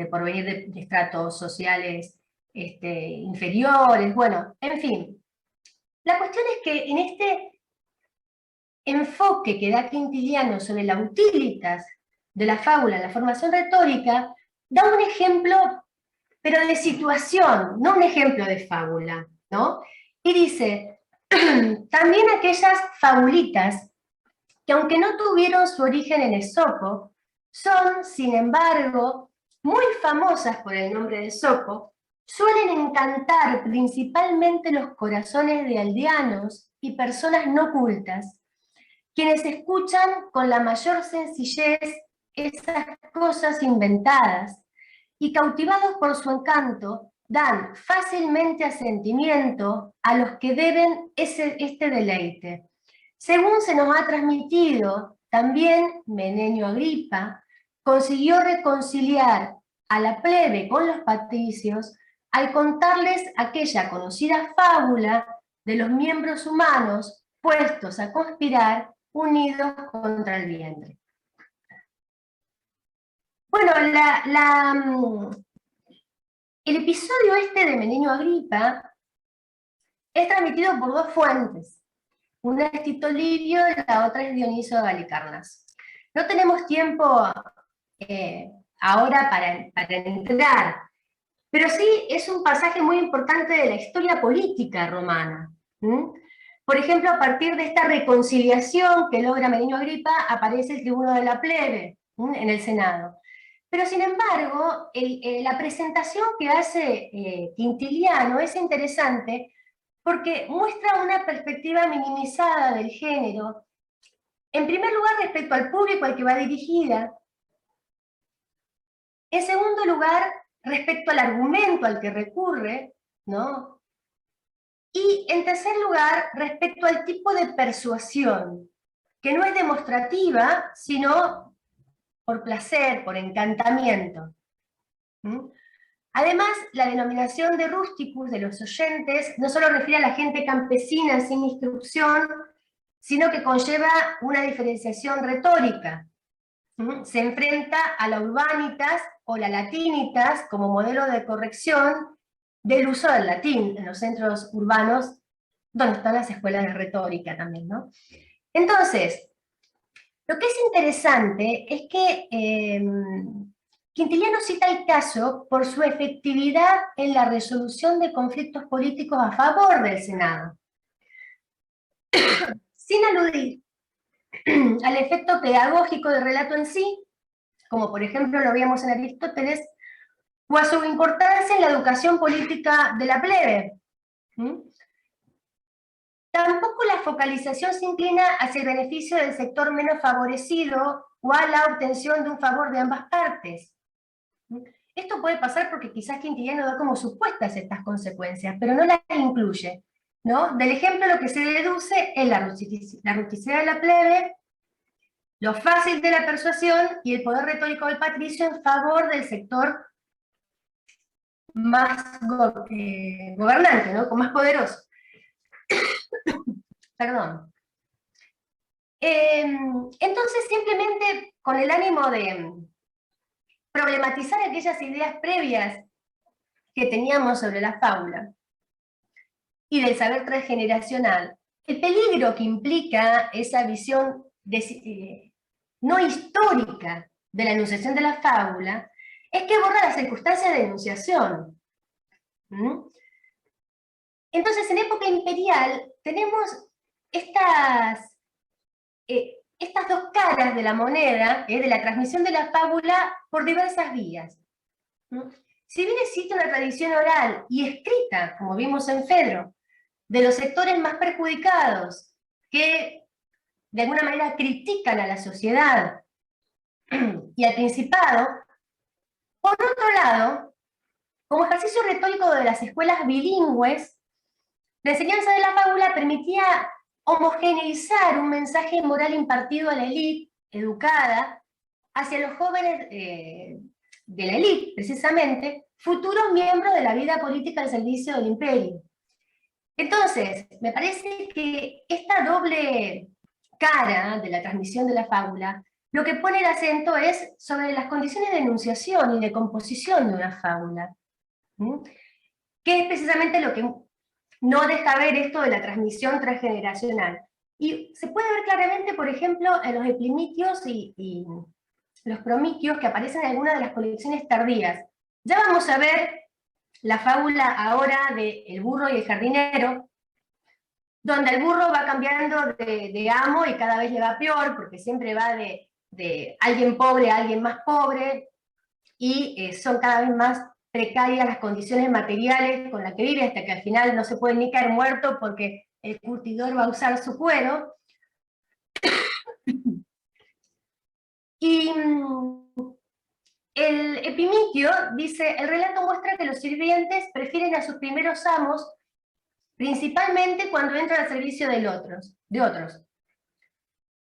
por venir de estratos sociales inferiores, bueno, en fin. La cuestión es que en este enfoque que da Quintiliano sobre la utilitas de la fábula, la formación retórica, da un ejemplo, pero de situación, no un ejemplo de fábula, ¿no? Y dice, también aquellas fabulitas que aunque no tuvieron su origen en Esopo, son, sin embargo, muy famosas por el nombre de Esopo, suelen encantar principalmente los corazones de aldeanos y personas no cultas, quienes escuchan con la mayor sencillez esas cosas inventadas, y cautivados por su encanto, dan fácilmente asentimiento a los que deben este deleite. Según se nos ha transmitido, también Menenio Agripa consiguió reconciliar a la plebe con los patricios al contarles aquella conocida fábula de los miembros humanos puestos a conspirar unidos contra el vientre. Bueno, el episodio este de Menenio Agripa es transmitido por dos fuentes. Una es Tito Livio y la otra es Dioniso de Halicarnaso. No tenemos tiempo ahora para entrar, pero sí es un pasaje muy importante de la historia política romana. Por ejemplo, a partir de esta reconciliación que logra Menenio Agripa, aparece el tribuno de la plebe en el Senado. Pero sin embargo, la presentación que hace Quintiliano es interesante porque muestra una perspectiva minimizada del género, en primer lugar respecto al público al que va dirigida, en segundo lugar respecto al argumento al que recurre, ¿no? Y en tercer lugar respecto al tipo de persuasión, que no es demostrativa, sino por placer, por encantamiento. Además, la denominación de rusticus de los oyentes no solo refiere a la gente campesina sin instrucción, sino que conlleva una diferenciación retórica. Se enfrenta a la urbanitas o la latinitas como modelo de corrección del uso del latín en los centros urbanos, donde están las escuelas de retórica también, ¿no? Entonces, lo que es interesante es que Quintiliano cita el caso por su efectividad en la resolución de conflictos políticos a favor del Senado, sin aludir al efecto pedagógico del relato en sí, como por ejemplo lo veíamos en Aristóteles, o a su importancia en la educación política de la plebe. Tampoco la focalización se inclina hacia el beneficio del sector menos favorecido o a la obtención de un favor de ambas partes. Esto puede pasar porque quizás Quintiliano da como supuestas estas consecuencias, pero no las incluye, ¿no? Del ejemplo lo que se deduce es la rusticidad de la plebe, lo fácil de la persuasión y el poder retórico del patricio en favor del sector más gobernante, ¿no? Con más poderoso. Perdón. Entonces, simplemente con el ánimo de problematizar aquellas ideas previas que teníamos sobre la fábula y del saber transgeneracional, el peligro que implica esa visión no histórica de la enunciación de la fábula es que borra las circunstancias de enunciación. Entonces, en época imperial tenemos estas dos caras de la moneda, de la transmisión de la fábula por diversas vías. Si bien existe una tradición oral y escrita, como vimos en Fedro, de los sectores más perjudicados, que de alguna manera critican a la sociedad y al principado, por otro lado, como ejercicio retórico de las escuelas bilingües, la enseñanza de la fábula permitía homogeneizar un mensaje moral impartido a la élite educada hacia los jóvenes de la élite, precisamente, futuros miembros de la vida política al servicio del imperio. Entonces, me parece que esta doble cara de la transmisión de la fábula, lo que pone el acento es sobre las condiciones de enunciación y de composición de una fábula, que es precisamente lo que no deja ver esto de la transmisión transgeneracional. Y se puede ver claramente, por ejemplo, en los eplimitios y los promiquios que aparecen en algunas de las colecciones tardías. Ya vamos a ver la fábula ahora de El burro y el jardinero, donde el burro va cambiando de amo y cada vez le va peor, porque siempre va de alguien pobre a alguien más pobre, y son cada vez más precarias las condiciones materiales con las que vive, hasta que al final no se puede ni caer muerto porque el curtidor va a usar su cuero. Y el Epimitio dice, el relato muestra que los sirvientes prefieren a sus primeros amos, principalmente cuando entran al servicio de otros.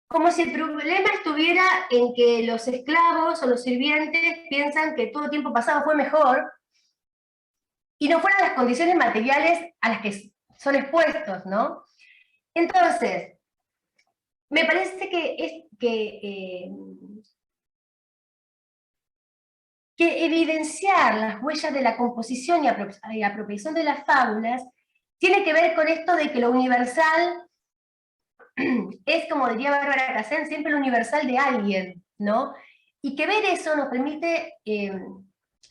Como si el problema estuviera en que los esclavos o los sirvientes piensan que todo tiempo pasado fue mejor, y no fueran las condiciones materiales a las que son expuestos, ¿no? Entonces, me parece que evidenciar las huellas de la composición y apropiación de las fábulas tiene que ver con esto de que lo universal es, como diría Bárbara Casén, siempre lo universal de alguien, ¿no? Y que ver eso nos permite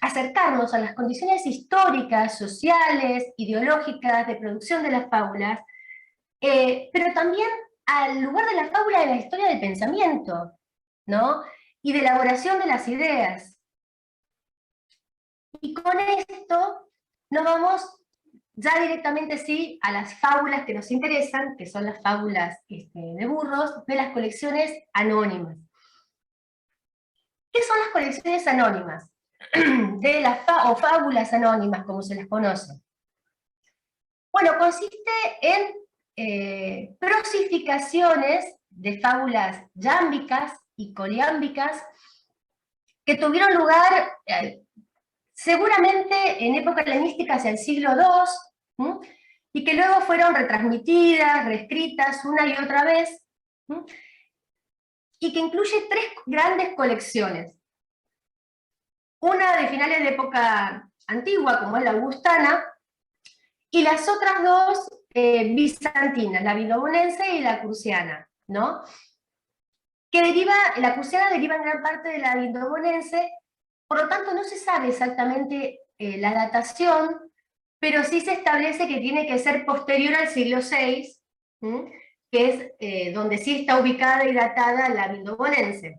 acercarnos a las condiciones históricas, sociales, ideológicas de producción de las fábulas, pero también al lugar de la fábula en la historia del pensamiento, ¿no? Y de elaboración de las ideas. Y con esto nos vamos ya directamente sí a las fábulas que nos interesan, que son las fábulas de burros, de las colecciones anónimas. ¿Qué son las colecciones anónimas? O fábulas anónimas, como se las conoce. Bueno, consiste en prosificaciones de fábulas yámbicas y coliámbicas que tuvieron lugar seguramente en época helenística hacia el siglo II, y que luego fueron retransmitidas, reescritas una y otra vez, y que incluye 3 grandes colecciones. Una de finales de época antigua, como es la augustana, y las otras 2 bizantinas, la vindobonense y la cruciana, ¿no? La cruciana deriva en gran parte de la vindobonense, por lo tanto no se sabe exactamente la datación, pero sí se establece que tiene que ser posterior al siglo VI, que es donde sí está ubicada y datada la vindobonense.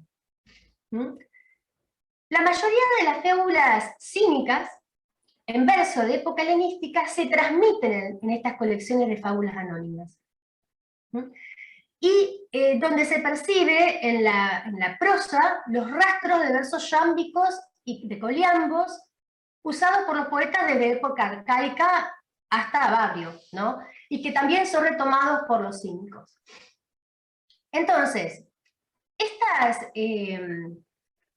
La mayoría de las fábulas cínicas, en verso de época helenística, se transmiten en estas colecciones de fábulas anónimas. Y donde se percibe en la prosa los rastros de versos yámbicos y de coliambos usados por los poetas desde época arcaica hasta Babrio, ¿no? Y que también son retomados por los cínicos. Entonces, estas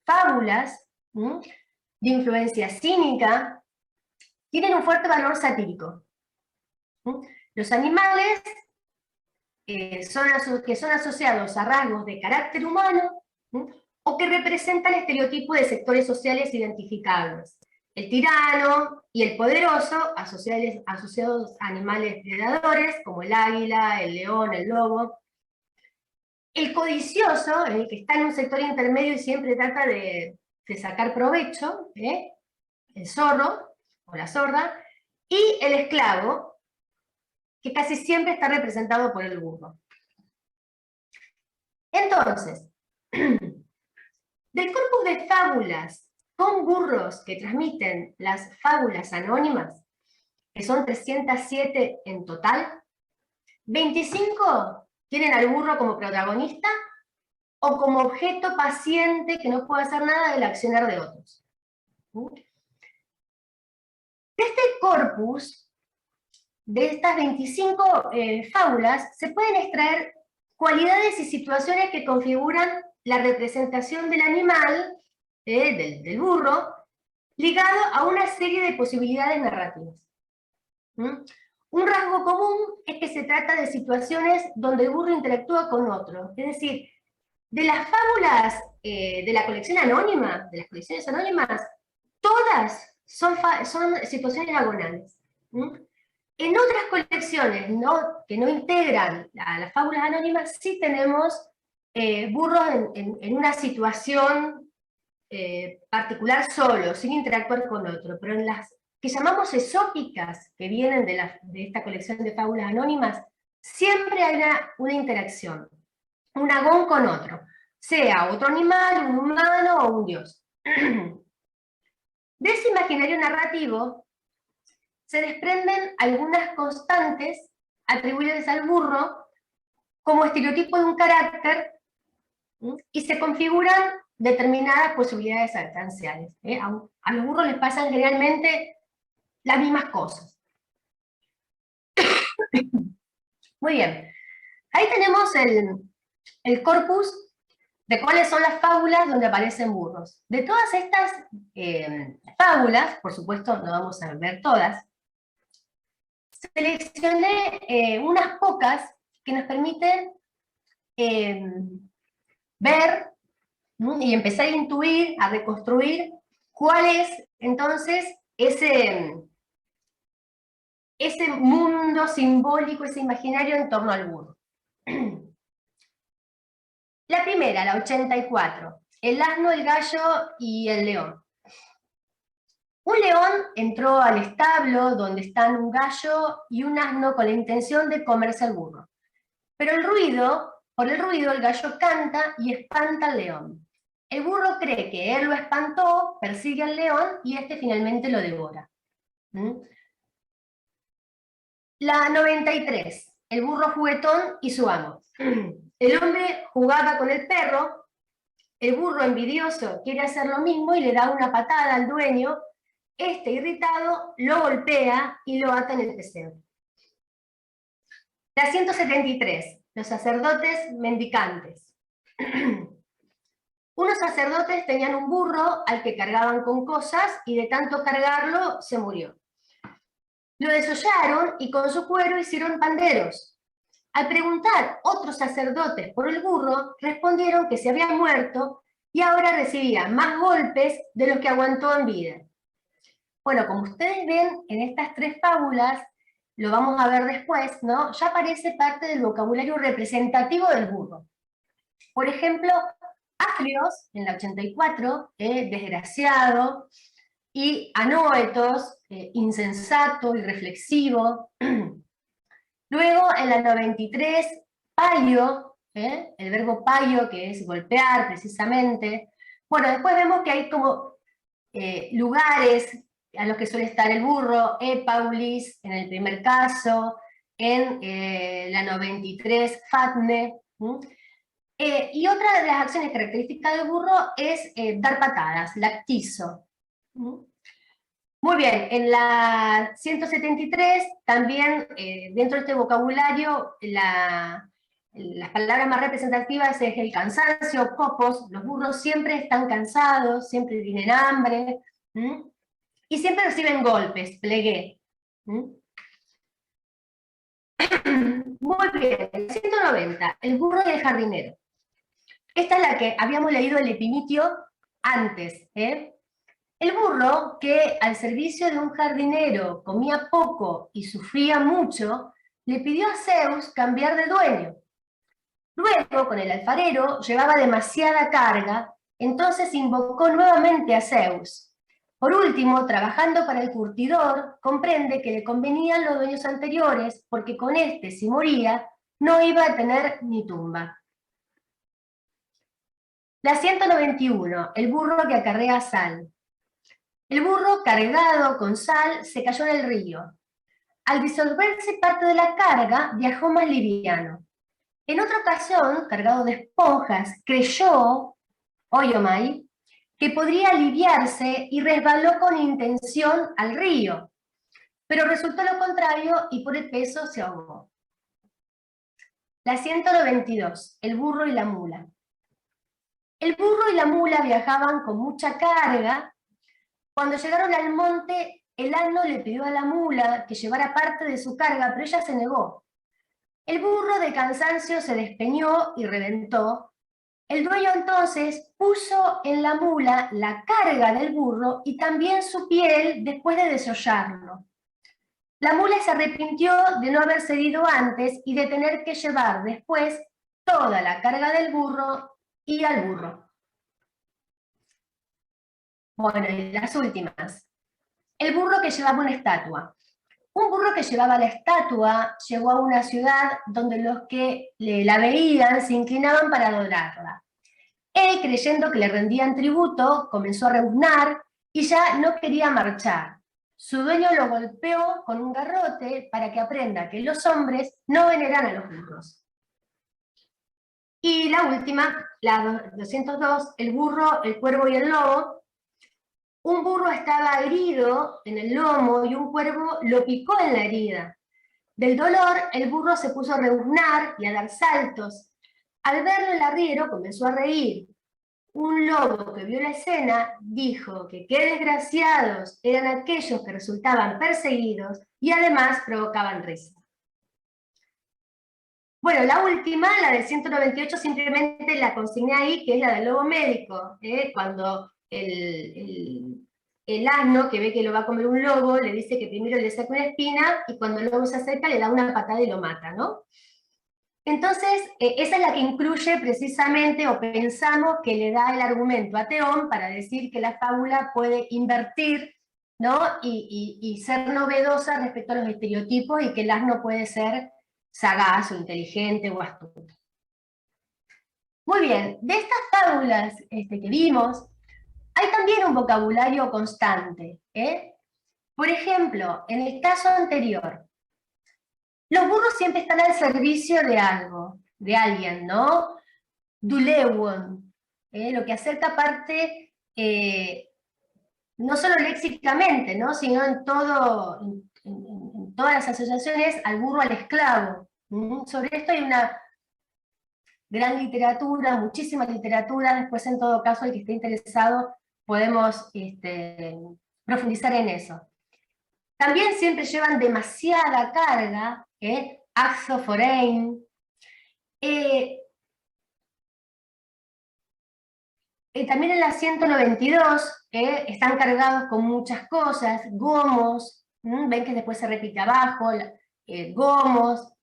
fábulas de influencia cínica tienen un fuerte valor satírico. Los animales que son asociados a rasgos de carácter humano, o que representan estereotipos de sectores sociales identificables. El tirano y el poderoso, asociados a animales predadores, como el águila, el león, el lobo. El codicioso, el que está en un sector intermedio y siempre trata de sacar provecho, el zorro, o la zorra, y el esclavo, que casi siempre está representado por el burro. Entonces, del corpus de fábulas con burros que transmiten las fábulas anónimas, que son 307 en total, 25 tienen al burro como protagonista o como objeto paciente que no puede hacer nada del accionar de otros. De este corpus, de estas 25 fábulas, se pueden extraer cualidades y situaciones que configuran la representación del animal, del burro, ligado a una serie de posibilidades narrativas. Un rasgo común es que se trata de situaciones donde el burro interactúa con otro, es decir, de las fábulas de la colección anónima, de las colecciones anónimas, todas son situaciones agonales. En otras colecciones que no integran a las fábulas anónimas, sí tenemos burros en una situación particular solo, sin interactuar con otro, pero en las que llamamos esópicas, que vienen de esta colección de fábulas anónimas, siempre hay una interacción, un agón con otro, sea otro animal, un humano o un dios. De ese imaginario narrativo se desprenden algunas constantes atribuidas al burro como estereotipo de un carácter y se configuran determinadas posibilidades alcanciales. A los burros les pasan generalmente las mismas cosas. Muy bien, ahí tenemos el corpus de cuáles son las fábulas donde aparecen burros. De todas estas fábulas, por supuesto no vamos a ver todas, seleccioné unas pocas que nos permiten ver y empezar a intuir, a reconstruir cuál es entonces ese mundo simbólico, ese imaginario en torno al burro. La primera, la 84, el asno, el gallo y el león. Un león entró al establo donde están un gallo y un asno con la intención de comerse al burro. Pero por el ruido el gallo canta y espanta al león. El burro cree que él lo espantó, persigue al león y este finalmente lo devora. La 93, el burro juguetón y su amo. El hombre jugaba con el perro, el burro envidioso quiere hacer lo mismo y le da una patada al dueño, este irritado lo golpea y lo ata en el pesebre. La 173, los sacerdotes mendicantes. Unos sacerdotes tenían un burro al que cargaban con cosas y de tanto cargarlo se murió. Lo desollaron y con su cuero hicieron panderos. Al preguntar otros sacerdotes por el burro, respondieron que se había muerto y ahora recibía más golpes de los que aguantó en vida. Bueno, como ustedes ven en estas tres fábulas, lo vamos a ver después, ¿no? Ya aparece parte del vocabulario representativo del burro. Por ejemplo, Aflios, en la 84, desgraciado, y Anoetos, insensato, irreflexivo. Luego, en la 93, paio, el verbo paio, que es golpear precisamente. Bueno, después vemos que hay como lugares a los que suele estar el burro, Epaulis, en el primer caso, en la 93, Fatne. Y otra de las acciones características del burro es dar patadas, lactizo. Muy bien, en la 173 también dentro de este vocabulario las palabras más representativas es el cansancio, copos, los burros siempre están cansados, siempre tienen hambre, y siempre reciben golpes, plegué. Muy bien, 190, el burro y el jardinero. Esta es la que habíamos leído el Epinitio antes. El burro, que al servicio de un jardinero comía poco y sufría mucho, le pidió a Zeus cambiar de dueño. Luego, con el alfarero, llevaba demasiada carga, entonces invocó nuevamente a Zeus. Por último, trabajando para el curtidor, comprende que le convenían los dueños anteriores, porque con este, si moría, no iba a tener ni tumba. La 191, el burro que acarrea sal. El burro, cargado con sal, se cayó en el río. Al disolverse parte de la carga, viajó más liviano. En otra ocasión, cargado de esponjas, creyó, Oyomai, que podría aliviarse y resbaló con intención al río, pero resultó lo contrario y por el peso se ahogó. La 192, el burro y la mula. El burro y la mula viajaban con mucha carga. Cuando llegaron al monte, el asno le pidió a la mula que llevara parte de su carga, pero ella se negó. El burro de cansancio se despeñó y reventó. El dueño entonces puso en la mula la carga del burro y también su piel después de desollarlo. La mula se arrepintió de no haber cedido antes y de tener que llevar después toda la carga del burro y al burro. Bueno, y las últimas. El burro que llevaba una estatua. Un burro que llevaba la estatua llegó a una ciudad donde los que la veían se inclinaban para adorarla. Él, creyendo que le rendían tributo, comenzó a rebuznar y ya no quería marchar. Su dueño lo golpeó con un garrote para que aprenda que los hombres no veneran a los burros. Y la última, la 202, el burro, el cuervo y el lobo. Un burro estaba herido en el lomo y un cuervo lo picó en la herida. Del dolor, el burro se puso a rebuznar y a dar saltos. Al verlo, el arriero comenzó a reír. Un lobo que vio la escena dijo que qué desgraciados eran aquellos que resultaban perseguidos y además provocaban risa. Bueno, la última, la del 198, simplemente la consigné ahí, que es la del lobo médico, cuando el asno, que ve que lo va a comer un lobo, le dice que primero le saca una espina, y cuando el lobo se acerca le da una patada y lo mata, ¿no? Entonces, esa es la que incluye precisamente, o pensamos que le da el argumento a Teón para decir que la fábula puede invertir, ¿no? y ser novedosa respecto a los estereotipos, y que el asno puede ser sagaz o inteligente o astuto. Muy bien, de estas fábulas que vimos, hay también un vocabulario constante. Por ejemplo, en el caso anterior, los burros siempre están al servicio de algo, de alguien, ¿no? Du lewon, lo que acerca parte, no solo léxicamente, ¿no? Sino en todas las asociaciones, al burro al esclavo. Sobre esto hay una gran literatura, muchísima literatura. Después, en todo caso, el que esté interesado, podemos profundizar en eso. También siempre llevan demasiada carga, axo foreign. También en la 192 están cargados con muchas cosas, gomos, ven que después se repite abajo, gomos.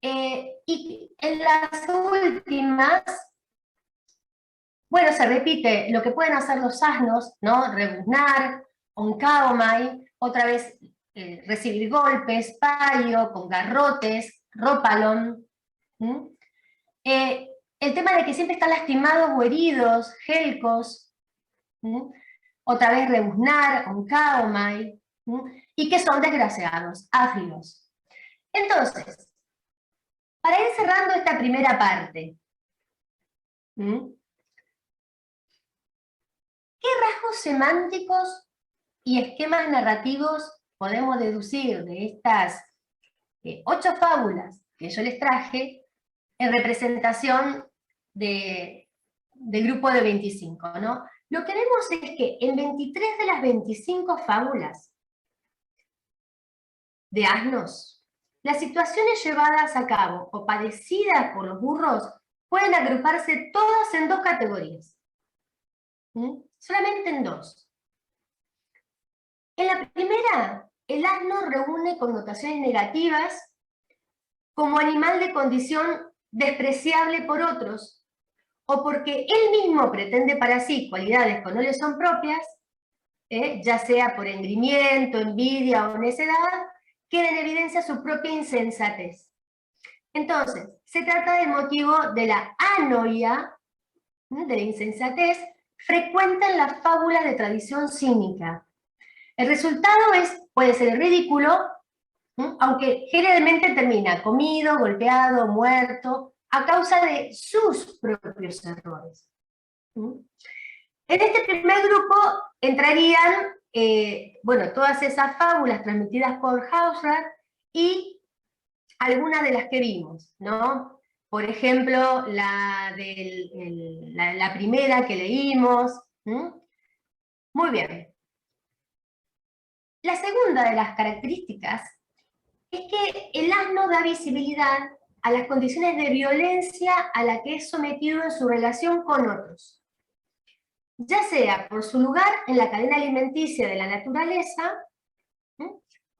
Y en las últimas, bueno, se repite lo que pueden hacer los asnos, ¿no? Rebuznar, oncaomai, otra vez recibir golpes, payo, con garrotes, ropalón. El tema de que siempre están lastimados o heridos, gelcos, otra vez rebuznar, oncaomai, y que son desgraciados, áfidos. Entonces, para ir cerrando esta primera parte, ¿qué rasgos semánticos y esquemas narrativos podemos deducir de estas 8 fábulas que yo les traje en representación del grupo de 25, ¿no? Lo que vemos es que en 23 de las 25 fábulas de asnos, las situaciones llevadas a cabo o padecidas por los burros pueden agruparse todas en 2 categorías. Solamente en 2. En la primera, el asno reúne connotaciones negativas como animal de condición despreciable por otros, o porque él mismo pretende para sí cualidades que no le son propias, ya sea por engrimiento, envidia o necedad, queda en evidencia su propia insensatez. Entonces, se trata del motivo de la anoia, de la insensatez, frecuente en las fábulas de tradición cínica. El resultado puede ser el ridículo, aunque generalmente termina comido, golpeado, muerto, a causa de sus propios errores. En este primer grupo entrarían, bueno, todas esas fábulas transmitidas por Hausrat y algunas de las que vimos, ¿no? Por ejemplo, la primera que leímos. Muy bien. La segunda de las características es que el asno da visibilidad a las condiciones de violencia a la que es sometido en su relación con otros, ya sea por su lugar en la cadena alimenticia de la naturaleza,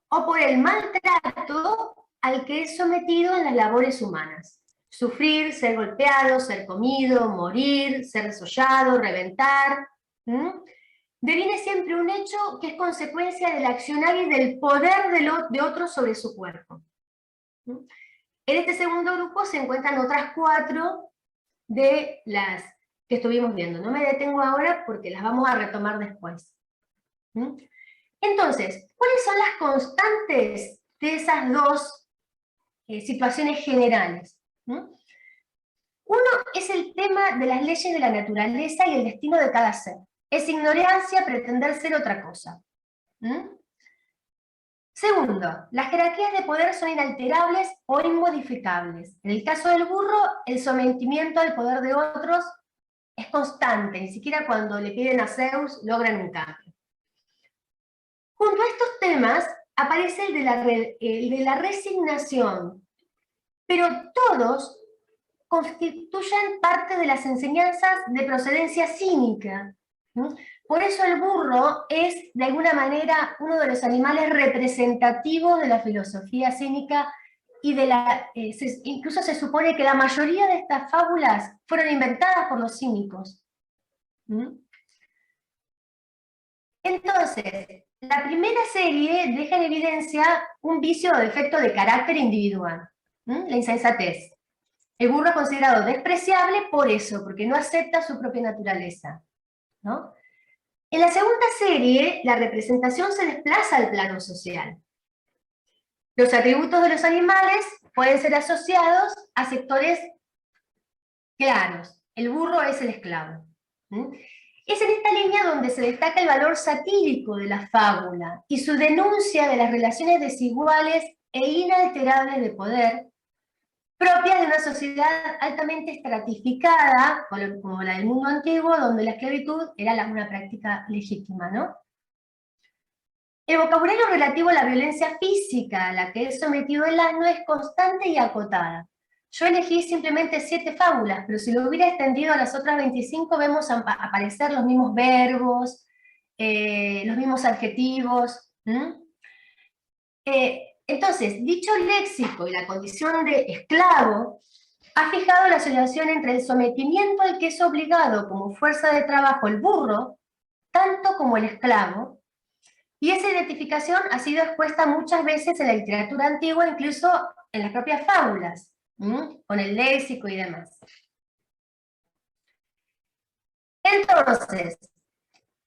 o por el maltrato al que es sometido en las labores humanas. Sufrir, ser golpeado, ser comido, morir, ser desollado, reventar. Deviene siempre un hecho que es consecuencia del accionar y del poder de otros sobre su cuerpo. En este segundo grupo se encuentran otras 4 de las que estuvimos viendo. No me detengo ahora porque las vamos a retomar después. Entonces, ¿cuáles son las constantes de esas 2 situaciones generales? Uno es el tema de las leyes de la naturaleza y el destino de cada ser. Es ignorancia pretender ser otra cosa. Segundo, las jerarquías de poder son inalterables o inmodificables. En el caso del burro, el sometimiento al poder de otros es constante, ni siquiera cuando le piden a Zeus logran un cambio. Junto a estos temas aparece el de la resignación, pero todos constituyen parte de las enseñanzas de procedencia cínica. Por eso el burro es, de alguna manera, uno de los animales representativos de la filosofía cínica y incluso se supone que la mayoría de estas fábulas fueron inventadas por los cínicos. Entonces, la primera serie deja en evidencia un vicio o defecto de carácter individual, la insensatez. El burro es considerado despreciable por eso, porque no acepta su propia naturaleza, ¿no? En la segunda serie, la representación se desplaza al plano social. Los atributos de los animales pueden ser asociados a sectores claros. El burro es el esclavo. Es en esta línea donde se destaca el valor satírico de la fábula y su denuncia de las relaciones desiguales e inalterables de poder propias de una sociedad altamente estratificada, como la del mundo antiguo, donde la esclavitud era una práctica legítima, ¿no? El vocabulario relativo a la violencia física a la que es sometido el asno es constante y acotada. Yo elegí simplemente 7 fábulas, pero si lo hubiera extendido a las otras 25 vemos aparecer los mismos verbos, los mismos adjetivos. Entonces, dicho léxico y la condición de esclavo ha fijado la asociación entre el sometimiento al que es obligado como fuerza de trabajo el burro, tanto como el esclavo, y esa identificación ha sido expuesta muchas veces en la literatura antigua, incluso en las propias fábulas, con el léxico y demás. Entonces,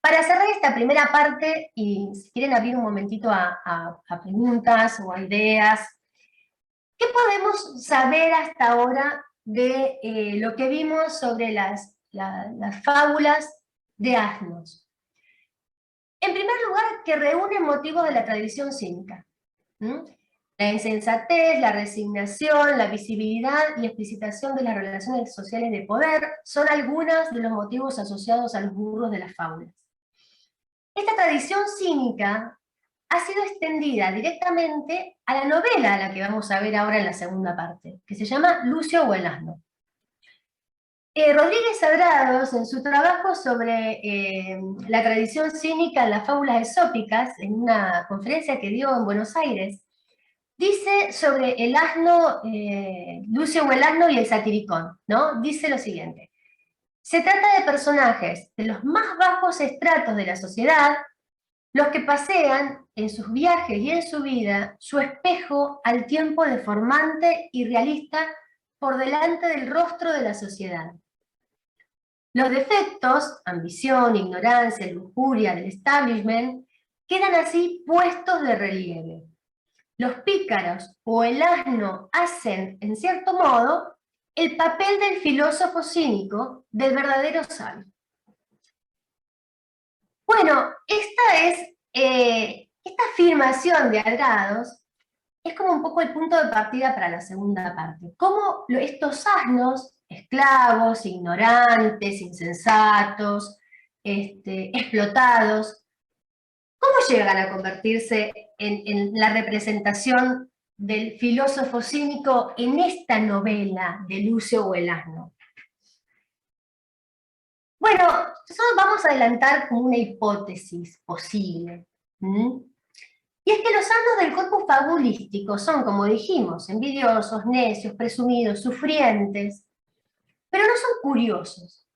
para cerrar esta primera parte, y si quieren abrir un momentito a preguntas o a ideas, ¿qué podemos saber hasta ahora de lo que vimos sobre las fábulas de asnos? En primer lugar, que reúnen motivos de la tradición cínica. La insensatez, la resignación, la visibilidad y explicitación de las relaciones sociales de poder son algunos de los motivos asociados a los burros de las fábulas. Esta tradición cínica ha sido extendida directamente a la novela a la que vamos a ver ahora en la segunda parte, que se llama Lucio o el asno. Rodríguez Sagrados, en su trabajo sobre la tradición cínica en las fábulas esópicas, en una conferencia que dio en Buenos Aires, dice sobre el asno, Lucio o el asno y el satiricón, ¿no? Dice lo siguiente: se trata de personajes de los más bajos estratos de la sociedad, los que pasean en sus viajes y en su vida su espejo al tiempo deformante y realista por delante del rostro de la sociedad. Los defectos, ambición, ignorancia, lujuria del establishment, quedan así puestos de relieve. Los pícaros o el asno hacen, en cierto modo, el papel del filósofo cínico, del verdadero sabio. Bueno, esta afirmación de Sagrados es como un poco el punto de partida para la segunda parte. Cómo estos asnos, esclavos, ignorantes, insensatos, explotados, ¿cómo llegan a convertirse en la representación del filósofo cínico en esta novela de Lucio o el asno? Bueno, nosotros vamos a adelantar como una hipótesis posible. Y es que los asnos del corpus fabulístico son, como dijimos, envidiosos, necios, presumidos, sufrientes, pero no son curiosos.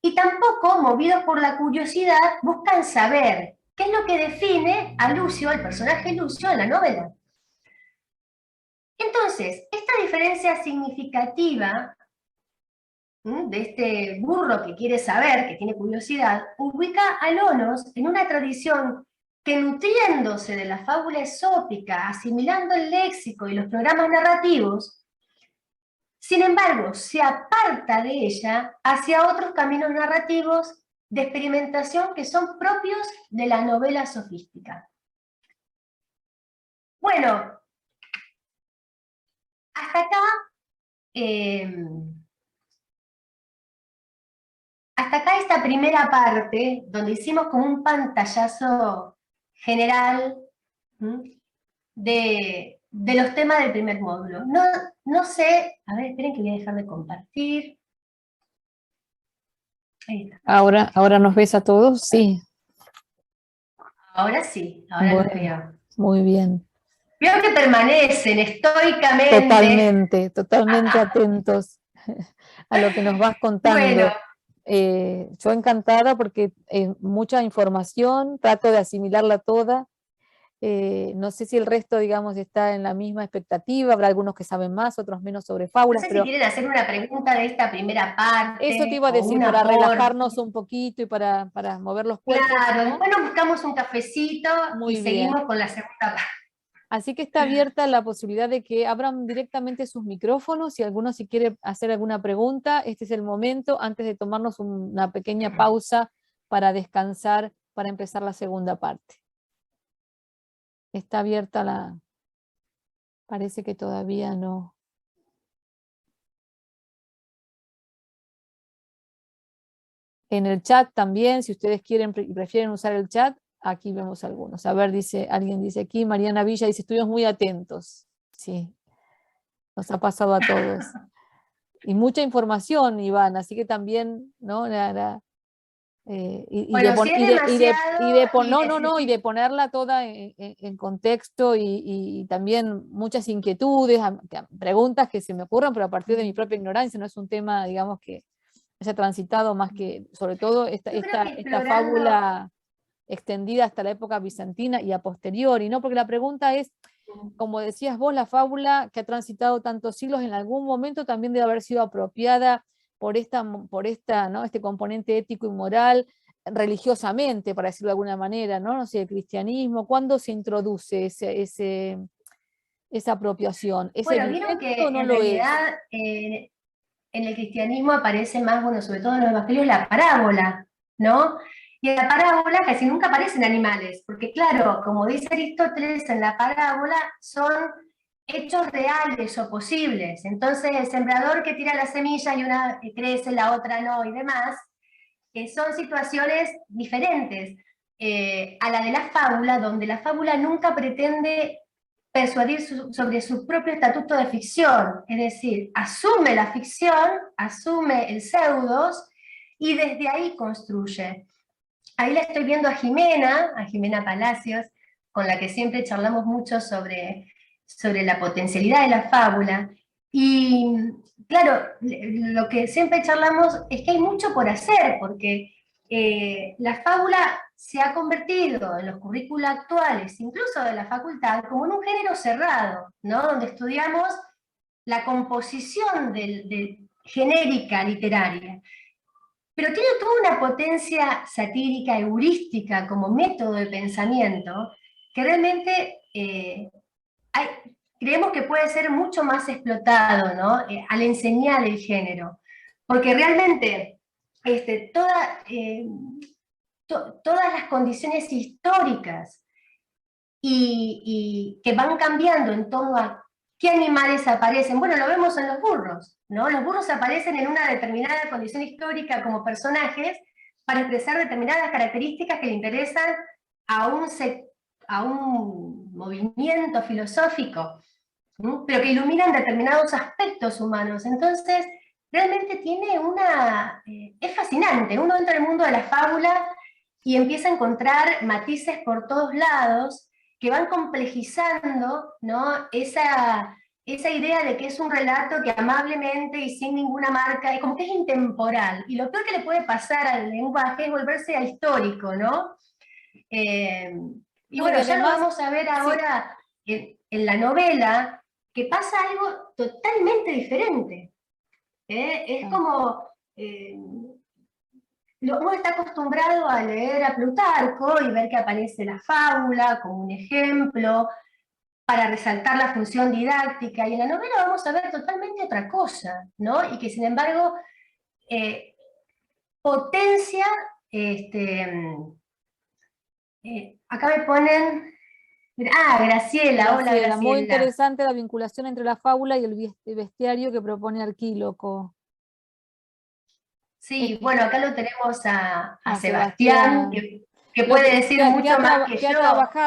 Y tampoco, movidos por la curiosidad, buscan saber qué es lo que define a Lucio, al personaje Lucio, en la novela. Entonces, esta diferencia significativa de este burro que quiere saber, que tiene curiosidad, ubica a Lonos en una tradición que, nutriéndose de la fábula esópica, asimilando el léxico y los programas narrativos, Sin embargo, se aparta de ella hacia otros caminos narrativos de experimentación que son propios de la novela sofística. Bueno, hasta acá, esta primera parte, donde hicimos como un pantallazo general de los temas del primer módulo. No sé, a ver, esperen que voy a dejar de compartir. Ahí está.
Ahora nos ves a todos, sí.
Ahora sí, ahora los veo.
Muy bien.
Veo que permanecen estoicamente.
Totalmente atentos a lo que nos vas contando.
Bueno.
Yo encantada porque mucha información, trato de asimilarla toda. No sé si el resto, digamos, está en la misma expectativa, habrá algunos que saben más, otros menos sobre fábulas.
No sé
pero
si quieren hacer una pregunta de esta primera parte.
Eso te iba a decir, para relajarnos un poquito y para mover los cuerpos.
Claro,
¿no?
después nos buscamos un cafecito y seguimos con la segunda parte.
Así que está abierta la posibilidad de que abran directamente sus micrófonos, si alguno si quiere hacer alguna pregunta, este es el momento, antes de tomarnos una pequeña pausa para descansar, para empezar la segunda parte. Está abierta la... Parece que todavía no... En el chat también, si ustedes quieren y prefieren usar el chat, aquí vemos algunos. A ver, alguien dice aquí, Mariana Villa dice, estuvimos muy atentos. Sí, nos ha pasado a todos. Y mucha información, Iván, así que también, ¿no? Y de ponerla toda en contexto y también muchas inquietudes, preguntas que se me ocurren, pero a partir de mi propia ignorancia, no es un tema, digamos, que haya transitado más que, sobre todo, esta fábula extendida hasta la época bizantina y a posteriori, ¿no? Porque la pregunta es, como decías vos, la fábula que ha transitado tantos siglos, en algún momento también debe haber sido apropiada por ¿no? este componente ético y moral, religiosamente, para decirlo de alguna manera, ¿no? No sé, el cristianismo, ¿cuándo se introduce esa apropiación? ¿Es
bueno, vieron que
o no
en
lo
realidad en el cristianismo aparece más, bueno, sobre todo en los evangelios, la parábola, ¿no? Y en la parábola casi nunca aparecen animales, porque claro, como dice Aristóteles, en la parábola son hechos reales o posibles. Entonces el sembrador que tira la semilla y una crece, la otra no, y demás, son situaciones diferentes a la de la fábula, donde la fábula nunca pretende persuadir sobre su propio estatuto de ficción, es decir, asume la ficción, asume el pseudos, y desde ahí construye. Ahí la estoy viendo a Jimena Palacios, con la que siempre charlamos mucho sobre la potencialidad de la fábula, y claro, lo que siempre charlamos es que hay mucho por hacer, porque la fábula se ha convertido en los currículos actuales, incluso de la facultad, como en un género cerrado, ¿no? Donde estudiamos la composición genérica literaria. Pero tiene toda una potencia satírica, heurística, como método de pensamiento, que realmente creemos que puede ser mucho más explotado, ¿no? Al enseñar el género. Porque realmente todas las condiciones históricas y que van cambiando en torno a qué animales aparecen. Bueno, lo vemos en los burros, ¿no? Los burros aparecen en una determinada condición histórica como personajes para expresar determinadas características que le interesan a un movimiento filosófico, ¿no? Pero que iluminan determinados aspectos humanos. Entonces, realmente es fascinante. Uno entra en el mundo de la fábula y empieza a encontrar matices por todos lados que van complejizando, ¿no? esa idea de que es un relato que amablemente y sin ninguna marca, es como que es intemporal. Y lo peor que le puede pasar al lenguaje es volverse ahistórico, ¿no? Y bueno, además, ya lo vamos a ver ahora en la novela, que pasa algo totalmente diferente. Es como... uno está acostumbrado a leer a Plutarco y ver que aparece la fábula como un ejemplo para resaltar la función didáctica, y en la novela vamos a ver totalmente otra cosa, ¿no? Y que sin embargo potencia, acá me ponen, Graciela, hola
Graciela, muy
Graciela.
interesante la vinculación entre la fábula y el bestiario que propone Arquíloco.
Sí, bueno, acá lo tenemos a
Sebastián.
Sebastián, que puede decir mucho más que yo.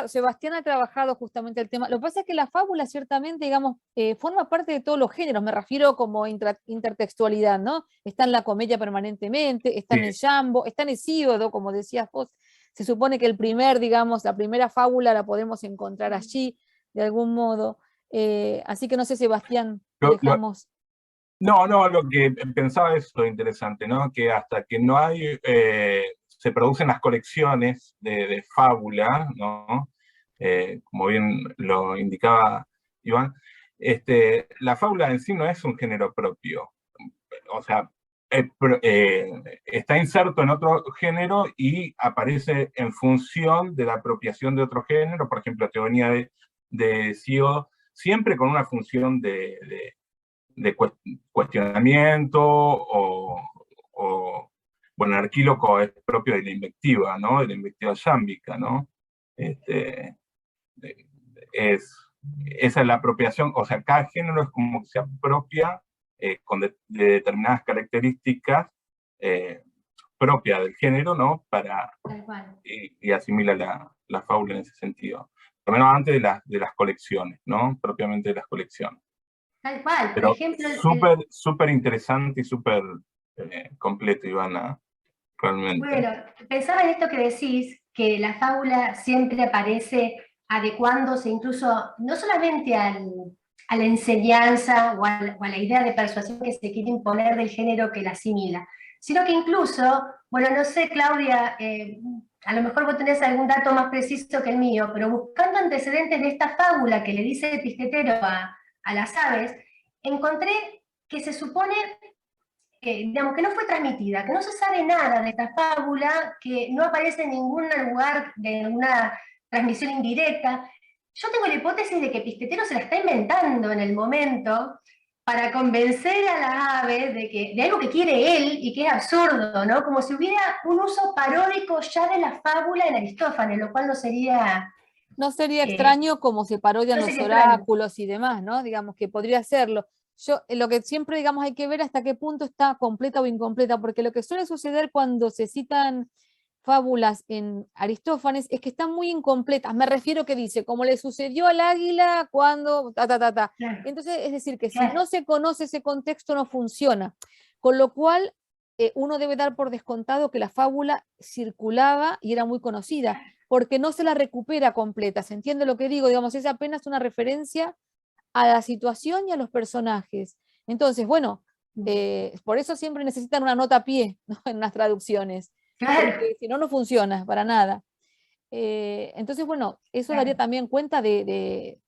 Sebastián ha trabajado justamente el tema. Lo que pasa es que la fábula ciertamente, digamos, forma parte de todos los géneros, me refiero como intertextualidad, ¿no? Está en la comedia permanentemente, está en el jambo, está en Hesíodo, como decías vos. Se supone que digamos, la primera fábula la podemos encontrar allí, de algún modo. Así que no sé, Sebastián, te dejamos.
No, lo que pensaba es lo interesante, ¿no? Que hasta que no hay, se producen las colecciones de fábula, ¿no? Como bien lo indicaba Iván, la fábula en sí no es un género propio. O sea, está inserto en otro género y aparece en función de la apropiación de otro género. Por ejemplo, teoría de Hesíodo, siempre con una función de cuestionamiento bueno, Arquíloco es propio de la invectiva, ¿no? De la invectiva yámbica, ¿no? Esa es la apropiación, o sea, cada género es como que se apropia con de determinadas características propias del género, ¿no? Y asimila la fábula en ese sentido. Por lo menos antes de las colecciones, ¿no? Propiamente de las colecciones.
Tal cual, por
Pero
ejemplo...
súper interesante y súper completo, Ivana, realmente.
Bueno, pensaba en esto que decís, que la fábula siempre aparece adecuándose incluso, no solamente a la enseñanza o a la idea de persuasión que se quiere imponer del género que la asimila, sino que incluso, bueno, no sé, Claudia, a lo mejor vos tenés algún dato más preciso que el mío, pero buscando antecedentes de esta fábula que le dice Pistetero a las aves, encontré que se supone, digamos, que no fue transmitida, que no se sabe nada de esta fábula, que no aparece en ningún lugar de una transmisión indirecta. Yo tengo la hipótesis de que Pistetero se la está inventando en el momento para convencer a la ave de algo que quiere él y que es absurdo, ¿no? Como si hubiera un uso paródico ya de la fábula en Aristófanes, lo cual no sería...
No sería extraño como se parodian los oráculos y demás, ¿no? Digamos que podría hacerlo. Lo que siempre, digamos, hay que ver hasta qué punto está completa o incompleta, porque lo que suele suceder cuando se citan fábulas en Aristófanes es que están muy incompletas. Me refiero que dice, como le sucedió al águila cuando... Claro. Entonces, es decir, que si no se conoce ese contexto no funciona. Con lo cual, uno debe dar por descontado que la fábula circulaba y era muy conocida, porque no se la recupera completa. ¿Se entiende lo que digo? Digamos, es apenas una referencia a la situación y a los personajes. Entonces, bueno, por eso siempre necesitan una nota a pie, ¿no? En las traducciones, porque si no, no funciona para nada. Entonces, bueno, eso daría también cuenta de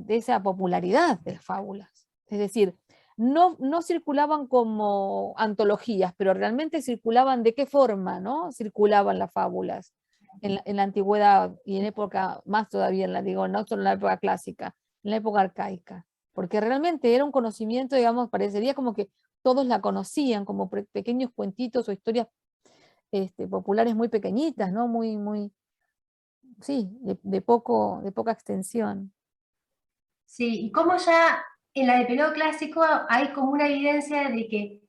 esa popularidad de las fábulas. Es decir, no circulaban como antologías, pero realmente circulaban de qué forma, ¿no? Circulaban las fábulas en la antigüedad y en época más todavía, no solo en la época clásica, en la época arcaica, porque realmente era un conocimiento, digamos, parecería como que todos la conocían, como pequeños cuentitos o historias populares muy pequeñitas, ¿no? Sí, de poca extensión.
Sí, y como ya en la de periodo clásico hay como una evidencia de que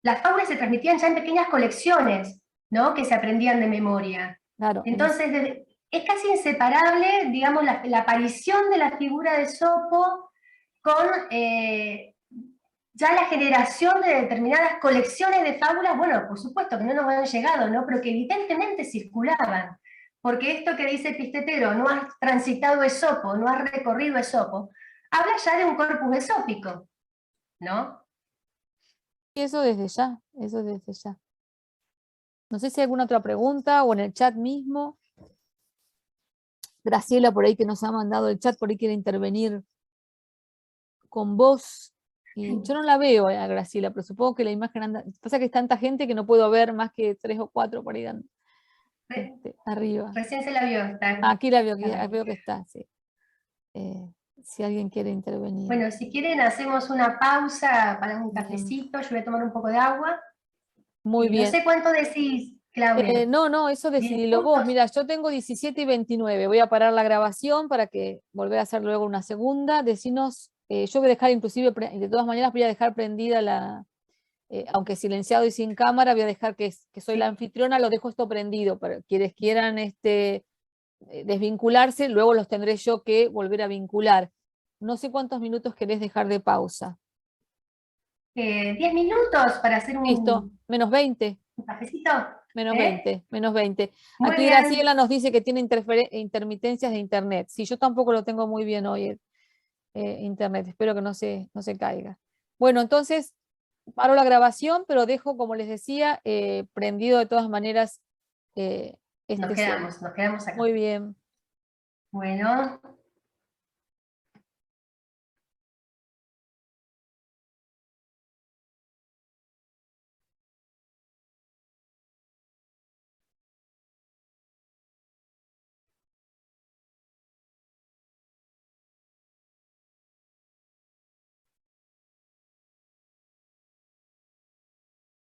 las fábulas se transmitían ya en pequeñas colecciones, ¿no? Que se aprendían de memoria.
Claro.
Entonces, es casi inseparable, digamos, la aparición de la figura de Sopo con ya la generación de determinadas colecciones de fábulas, bueno, por supuesto que no nos han llegado, ¿no? Pero que evidentemente circulaban. Porque esto que dice Pistetero, no has transitado Esopo, no has recorrido Esopo, habla ya de un corpus esópico, ¿no?
Y eso desde ya. No sé si hay alguna otra pregunta o en el chat mismo. Graciela por ahí que nos ha mandado el chat, por ahí quiere intervenir con vos. Y yo no la veo a Graciela, pero supongo que la imagen anda... Pasa que es tanta gente que no puedo ver más que 3 o 4 por ahí arriba.
Recién se la vio.
Aquí la veo, veo que está, sí. si alguien quiere intervenir.
Bueno, si quieren hacemos una pausa para un
Bien.
cafecito, yo voy a tomar un poco de agua.
Muy
No
bien.
sé cuánto decís, Claudia.
No, eso
10
decidilo vos.
minutos.
Mira, yo tengo 17:29. Voy a parar la grabación para que volver a hacer luego una segunda. Decinos, yo voy a dejar inclusive, de todas maneras voy a dejar prendida la, aunque silenciado y sin cámara, voy a dejar que soy la anfitriona, lo dejo esto prendido. Para quienes quieran desvincularse, luego los tendré yo que volver a vincular. No sé cuántos minutos querés dejar de pausa.
10 minutos para hacer
Listo, menos 20.
un cafecito.
Menos
¿Eh?
20, menos 20.
Muy
Aquí
bien.
Graciela nos dice que tiene intermitencias de internet. Sí, yo tampoco lo tengo muy bien hoy, internet. Espero que no se caiga. Bueno, entonces, paro la grabación, pero dejo, como les decía, prendido de todas maneras
Nos
Zoom.
quedamos acá.
Muy bien.
Bueno.